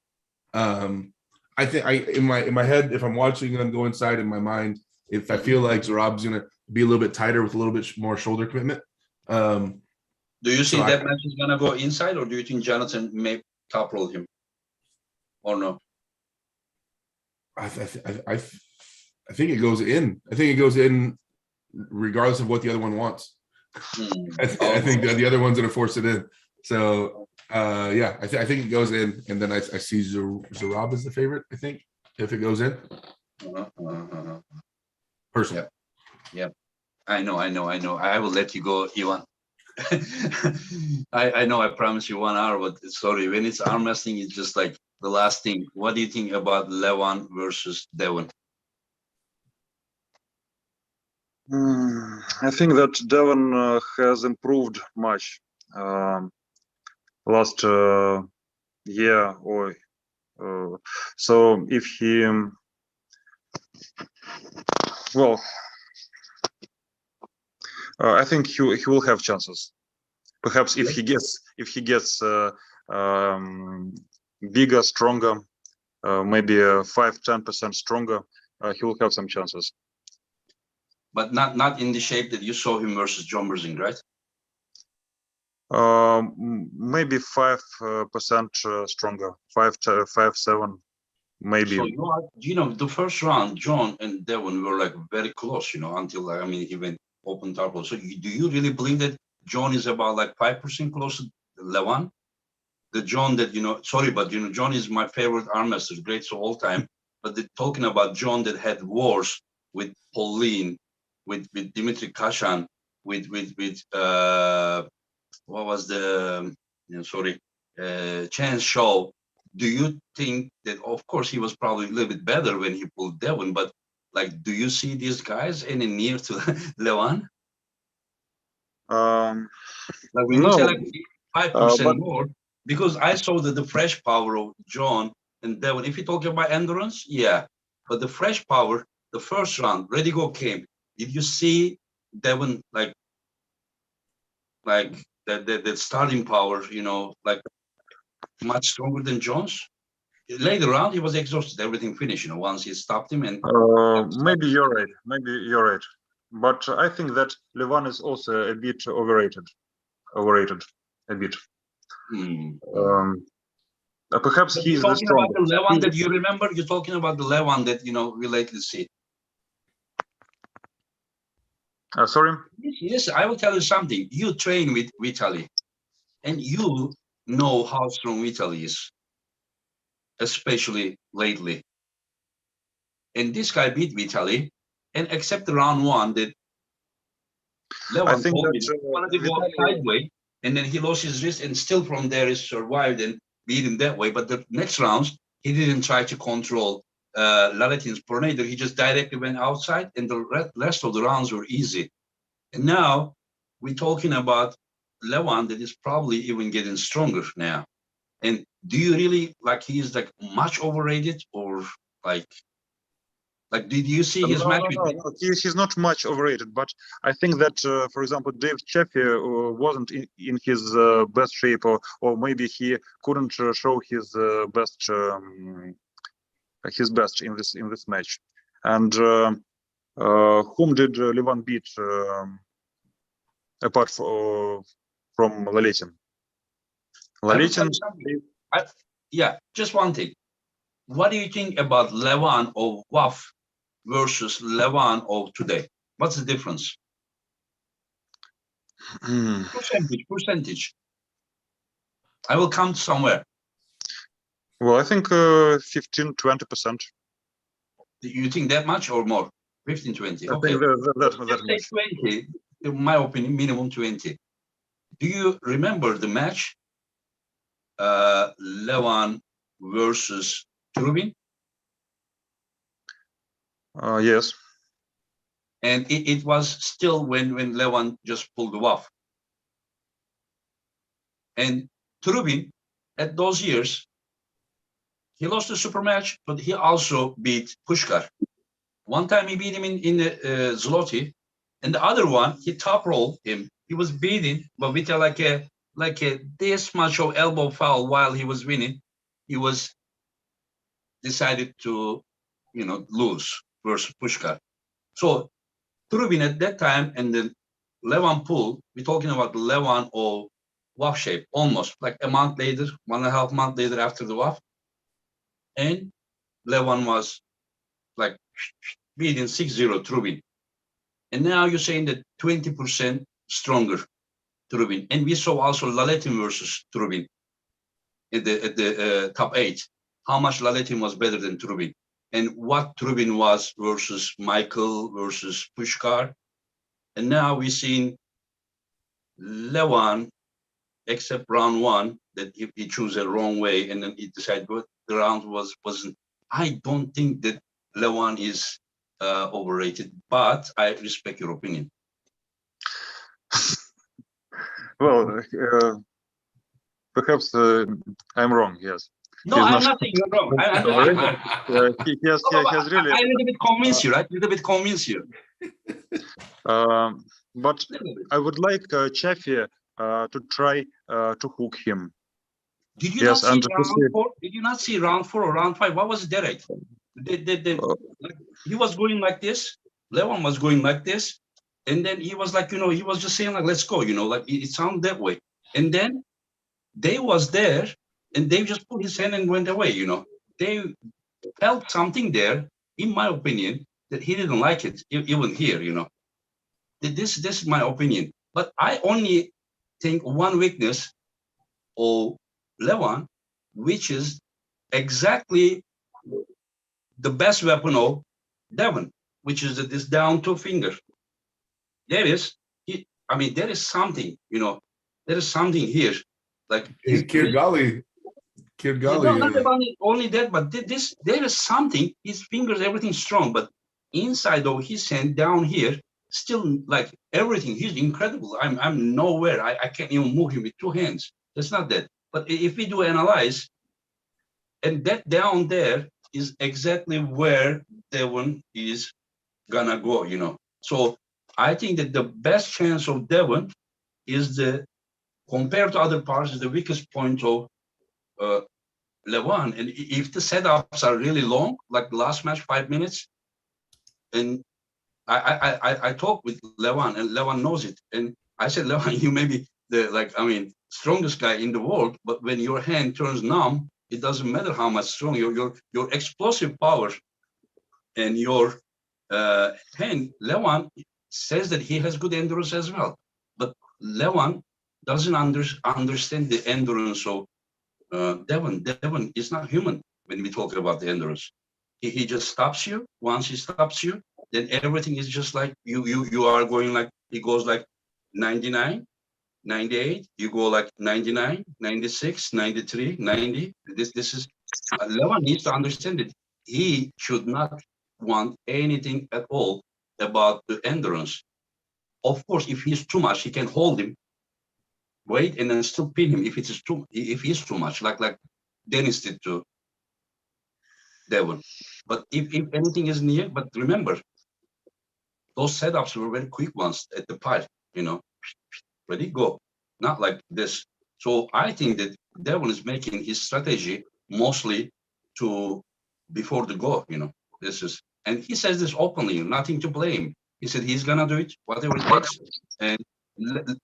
I think in my head, if I'm watching them go inside, in my mind, if I feel like Zurab's going to be a little bit tighter with a little bit more shoulder commitment. Do you see that match is going to go inside, or do you think Jonathon may top roll him, or no? I think it goes in. I think it goes in regardless of what the other one wants. I think the other one's going to force it in. So, yeah, I think it goes in, and then I see Zurab as the favorite, I think, if it goes in. Personally. Yeah. I know. I will let you go, Ivan. I know I promised you 1 hour, but sorry, when it's arm wrestling, it's just like the last thing. What do you think about Levan versus Devon? I think that Devon has improved much last year, or so if he well, I think he will have chances. Perhaps if he gets bigger, stronger, maybe 5-10% stronger, he will have some chances. But not in the shape that you saw him versus John Brzenk, right? Maybe 5% stronger, 5-7, maybe. So the first round, John and Devon were like very close, until he went open top roll. So do you really believe that John is about like 5% close to Levan? The John that sorry, but John is my favorite arm wrestler, great of all time. But they're talking about John that had wars with Pauline, with Dimitri Kashan, with what was the Chance Shaw. Do you think that, of course, he was probably a little bit better when he pulled Devon, but like, do you see these guys any near to Levan? Like when you say like 5% more, because I saw that the fresh power of John and Devon, if you're talking about endurance, yeah, but the fresh power, the first round, Ready Go came. Did you see Devon like that starting power, like much stronger than John's? Later on, he was exhausted. Everything finished, once he stopped him. And maybe you're right. But I think that Levan is also a bit overrated a bit. Perhaps he's the strongest. The Levan that you remember, you're talking about the Levan that we lately see. Sorry. Yes, I will tell you something. You train with Vitaly, and you know how strong Vitaly is, especially lately. And this guy beat Vitaly, and except round one, that I Levan think told that me wanted to go Vitaly, sideways, and then he lost his wrist, and still from there he survived and beat him that way. But the next rounds, he didn't try to control Laletin's tornado. He just directly went outside, and the rest of the rounds were easy. And now we're talking about Levan that is probably even getting stronger now. And do you really like he is like much overrated, or like did you see his match with no. He's not much overrated, but I think that, for example, Dave Chaffee wasn't in his best shape, or maybe he couldn't show his best in this match. And whom did Levan beat apart from Laletin? Laletin. Yeah, just one thing. What do you think about Levan of WAF versus Levan of today? What's the difference? Percentage. I will count somewhere. Well, I think 15-20%. Do you think that much or more? 15, 20. I Okay. think that Let's say 20, in my opinion, minimum 20. Do you remember the match? Levan versus Trubin? Yes. And it was still when Levan just pulled the WAF. And Trubin, at those years, he lost the super match, but he also beat Pushkar. One time he beat him in the Zloty, and the other one, he top rolled him. He was beating, but with like a this much of elbow foul while he was winning, he was decided to, lose versus Pushkar. So Trubin at that time and the Levan pull, we're talking about the Levan of WAF shape, almost like a month later, 1.5 months later after the WAF. And Levan was like beating 6-0 Trubin. And now you're saying that 20% stronger Trubin. And we saw also Laletin versus Trubin at the top 8. How much Laletin was better than Trubin. And what Trubin was versus Michael versus Pushkar. And now we're seeing Levan, except round one, that if he chose a wrong way and then he decided what the round wasn't. I don't think that Levan is overrated, but I respect your opinion. Well, perhaps I'm wrong. Yes. No, I'm not saying you're wrong. He has really. I a little bit convince you, right? A little bit convince you. But I would like Chaffee to try to hook him. Did you not see round 4? Did you not see round 4 or round 5? What was Derek? He was going like this. Levan was going like this. And then he was like, he was just saying like, let's go, like it sounded that way. And then Dave was there and Dave just put his hand and went away, Dave felt something there, in my opinion, that he didn't like it, even here, This is my opinion. But I only think one weakness of Levan, which is exactly the best weapon of Devon, which is this down 2 finger. There is something, there is something here. Like Kirgali. No, not about only that, but there is something, his fingers, everything strong, but inside of his hand down here, still like everything, he's incredible. I'm nowhere. I can't even move him with 2 hands. That's not that. But if we do analyze, and that down there is exactly where Devon is gonna go, So I think that the best chance of Devon is compared to other parts, is the weakest point of Levan. And if the setups are really long, like the last match, 5 minutes, and I talked with Levan, and Levan knows it. And I said, Levan, you may be strongest guy in the world, but when your hand turns numb, it doesn't matter how much strong your explosive power and your hand. Levan, says that he has good endurance as well. But Levan doesn't understand the endurance of Devon. Devon is not human when we talk about the endurance. He just stops you. Once he stops you, then everything is just like you are going like, he goes like 99, 98, you go like 99, 96, 93, 90. This is, Levan needs to understand it. He should not want anything at all about the endurance. Of course, if he's too much, he can hold him, wait, and then still pin him if he's too much, like Dennis did to Devon. But if anything is near, but remember, those setups were very quick ones at the pile, ready, go. Not like this. So I think that Devon is making his strategy mostly to before the go, this is, and he says this openly, nothing to blame. He said he's gonna do it, whatever it takes. And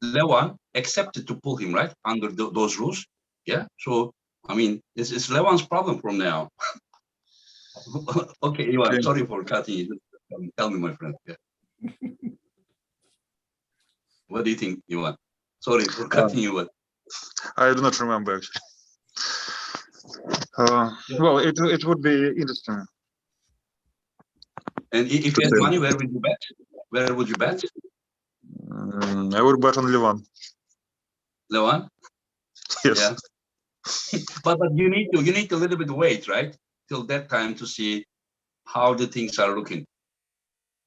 Levan accepted to pull him right under those rules. Yeah. So I mean, it's Levan's problem from now. Okay, Ivan, sorry for cutting you. Tell me, my friend. Yeah. What do you think, Ivan? Sorry for cutting you. But I do not remember actually. Well, it would be interesting. And if you had money, where would you bet? Where would you bet? I would bet on Levan. Levan? Yes. Yeah. but you need a little bit wait, right? Till that time to see how the things are looking.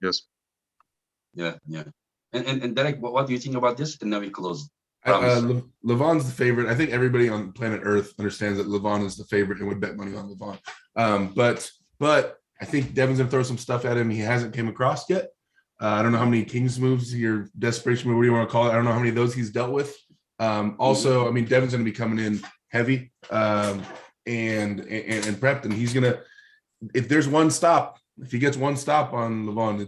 Yes. Yeah. And Derek, what do you think about this? And then we close. Levan's the favorite. I think everybody on planet Earth understands that Levan is the favorite and would bet money on Levan. But I think Devon's gonna throw some stuff at him he hasn't came across yet. I don't know how many King's moves, your desperation move, what do you want to call it? I don't know how many of those he's dealt with. Also, I mean, Devon's gonna be coming in heavy and prepped, and he's gonna, if there's one stop, if he gets one stop on Levan,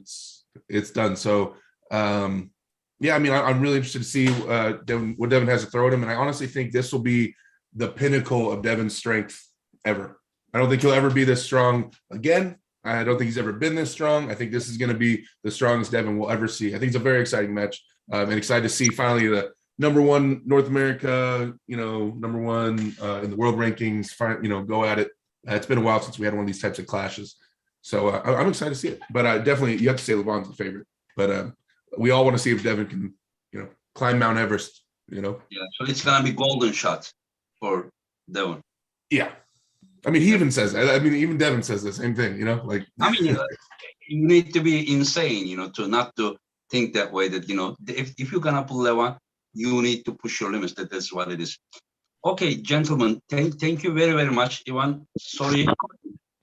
it's done. So yeah, I mean, I'm really interested to see what Devon has to throw at him, and I honestly think this will be the pinnacle of Devon's strength ever. I don't think he'll ever be this strong again. I don't think he's ever been this strong. I think this is going to be the strongest Devon we'll ever see. I think it's a very exciting match, and excited to see finally the #1 North America, #1 in the world rankings, go at it. It's been a while since we had one of these types of clashes, so I'm excited to see it. But definitely, you have to say Levan's the favorite. But we all want to see if Devon can, climb Mount Everest. Yeah, so it's gonna be golden shot for Devon. Yeah. I mean, he even says that. I mean, even Devon says the same thing, like. I mean, you need to be insane, to not to think that way. That if you're gonna pull Levan, you need to push your limits. That's what it is. Okay, gentlemen, thank you very, very much, Ivan. Sorry,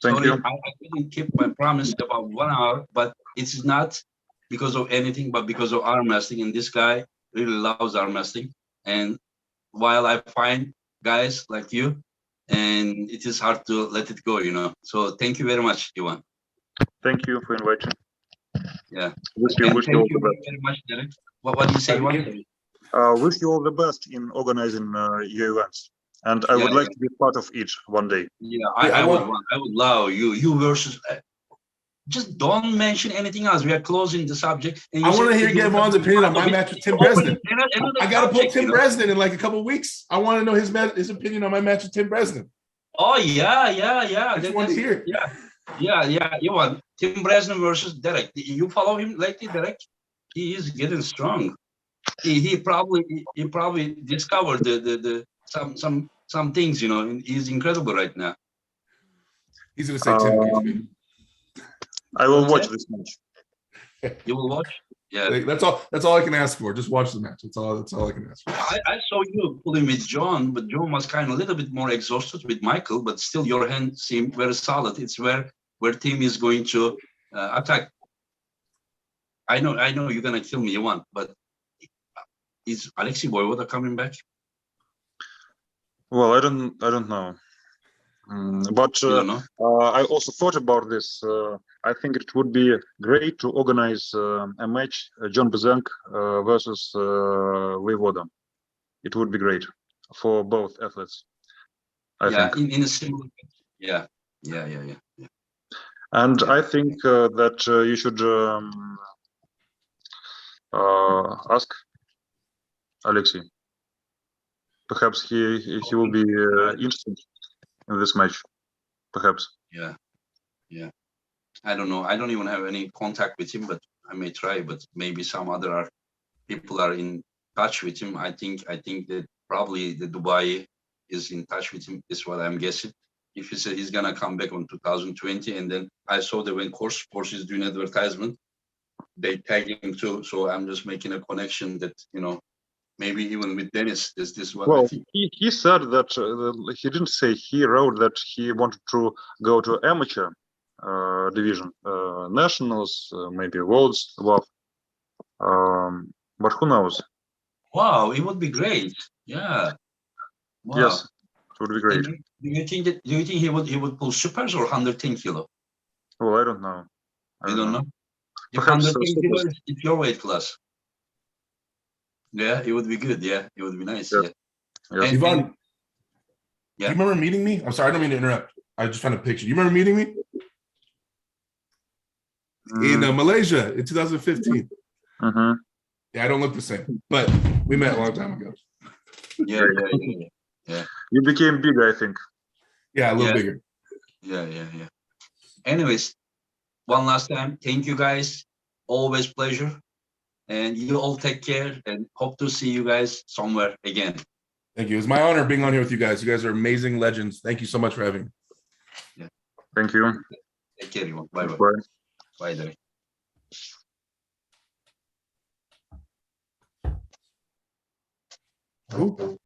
Thank you. I couldn't keep my promise about 1 hour, but it's not because of anything, but because of arm wrestling. And this guy really loves arm wrestling. And while I find guys like you, and it is hard to let it go, So thank you very much, Ivan. Thank you for inviting. Yeah. Wish you all the Thank you best. very much, Derek. What do you say, Ivan? Wish you all the best in organizing your events, and I would like to be part of each one day. Yeah, I would love you versus. Just don't mention anything else. We are closing the subject. And I want to hear Devon's opinion on my match with Tim Brezhnev. I got to put Tim Brezhnev in like a couple of weeks. I want to know his opinion on my match with Tim Brezhnev. Oh yeah. I just want to hear. Yeah. You want Tim Brezhnev versus Derek? You follow him lately, Derek? He is getting strong. He probably discovered the some things. He's incredible right now. He's gonna say Tim beats me. I will watch this match. You will watch? Yeah. That's all I can ask for. Just watch the match. That's all I can ask for. I saw you pulling with John, but John was kind of a little bit more exhausted with Michael, but still your hand seemed very solid. It's where team is going to attack. I know you're gonna kill me, Ivan, but is Alexei Voivoda coming back? Well, I don't know. But I also thought about this. I think it would be great to organize a match, John Brzenk versus Voivoda. It would be great for both athletes. I think. In a similar. Yeah. And I think that you should ask Alexei. Perhaps he will be interested in this match. Perhaps. Yeah. I don't know. I don't even have any contact with him, but I may try. But maybe some other people are in touch with him. I think that probably the Dubai is in touch with him. Is what I'm guessing. If he said he's gonna come back on 2020, and then I saw that when Course is doing advertisement, they tag him too. So I'm just making a connection that maybe even with Dennis, this what I think. He said that he didn't say. He wrote that he wanted to go to amateur division, nationals, maybe worlds above. But who knows? Wow, it would be great. Yeah. Wow. Yes, it would be great. Do you think he would pull supers or 110 kilo? Well, I don't know. I don't know. If Perhaps 110 kilo is your weight class. Yeah, it would be good. Yeah, it would be nice. Yes. Yeah. Yes. Yvonne, Yeah. do you remember meeting me? I'm sorry, I don't mean to interrupt. I just found a picture. You remember meeting me? In Malaysia in 2015. Mm-hmm. Yeah, I don't look the same, but we met a long time ago. Yeah. You became big, I think. Yeah, a little bigger. Yeah. Anyways, one last time, thank you guys. Always pleasure. And you all take care and hope to see you guys somewhere again. Thank you. It was my honor being on here with you guys. You guys are amazing legends. Thank you so much for having me. Yeah. Thank you. Take care, everyone. Bye. Bye. Bye. Ooh.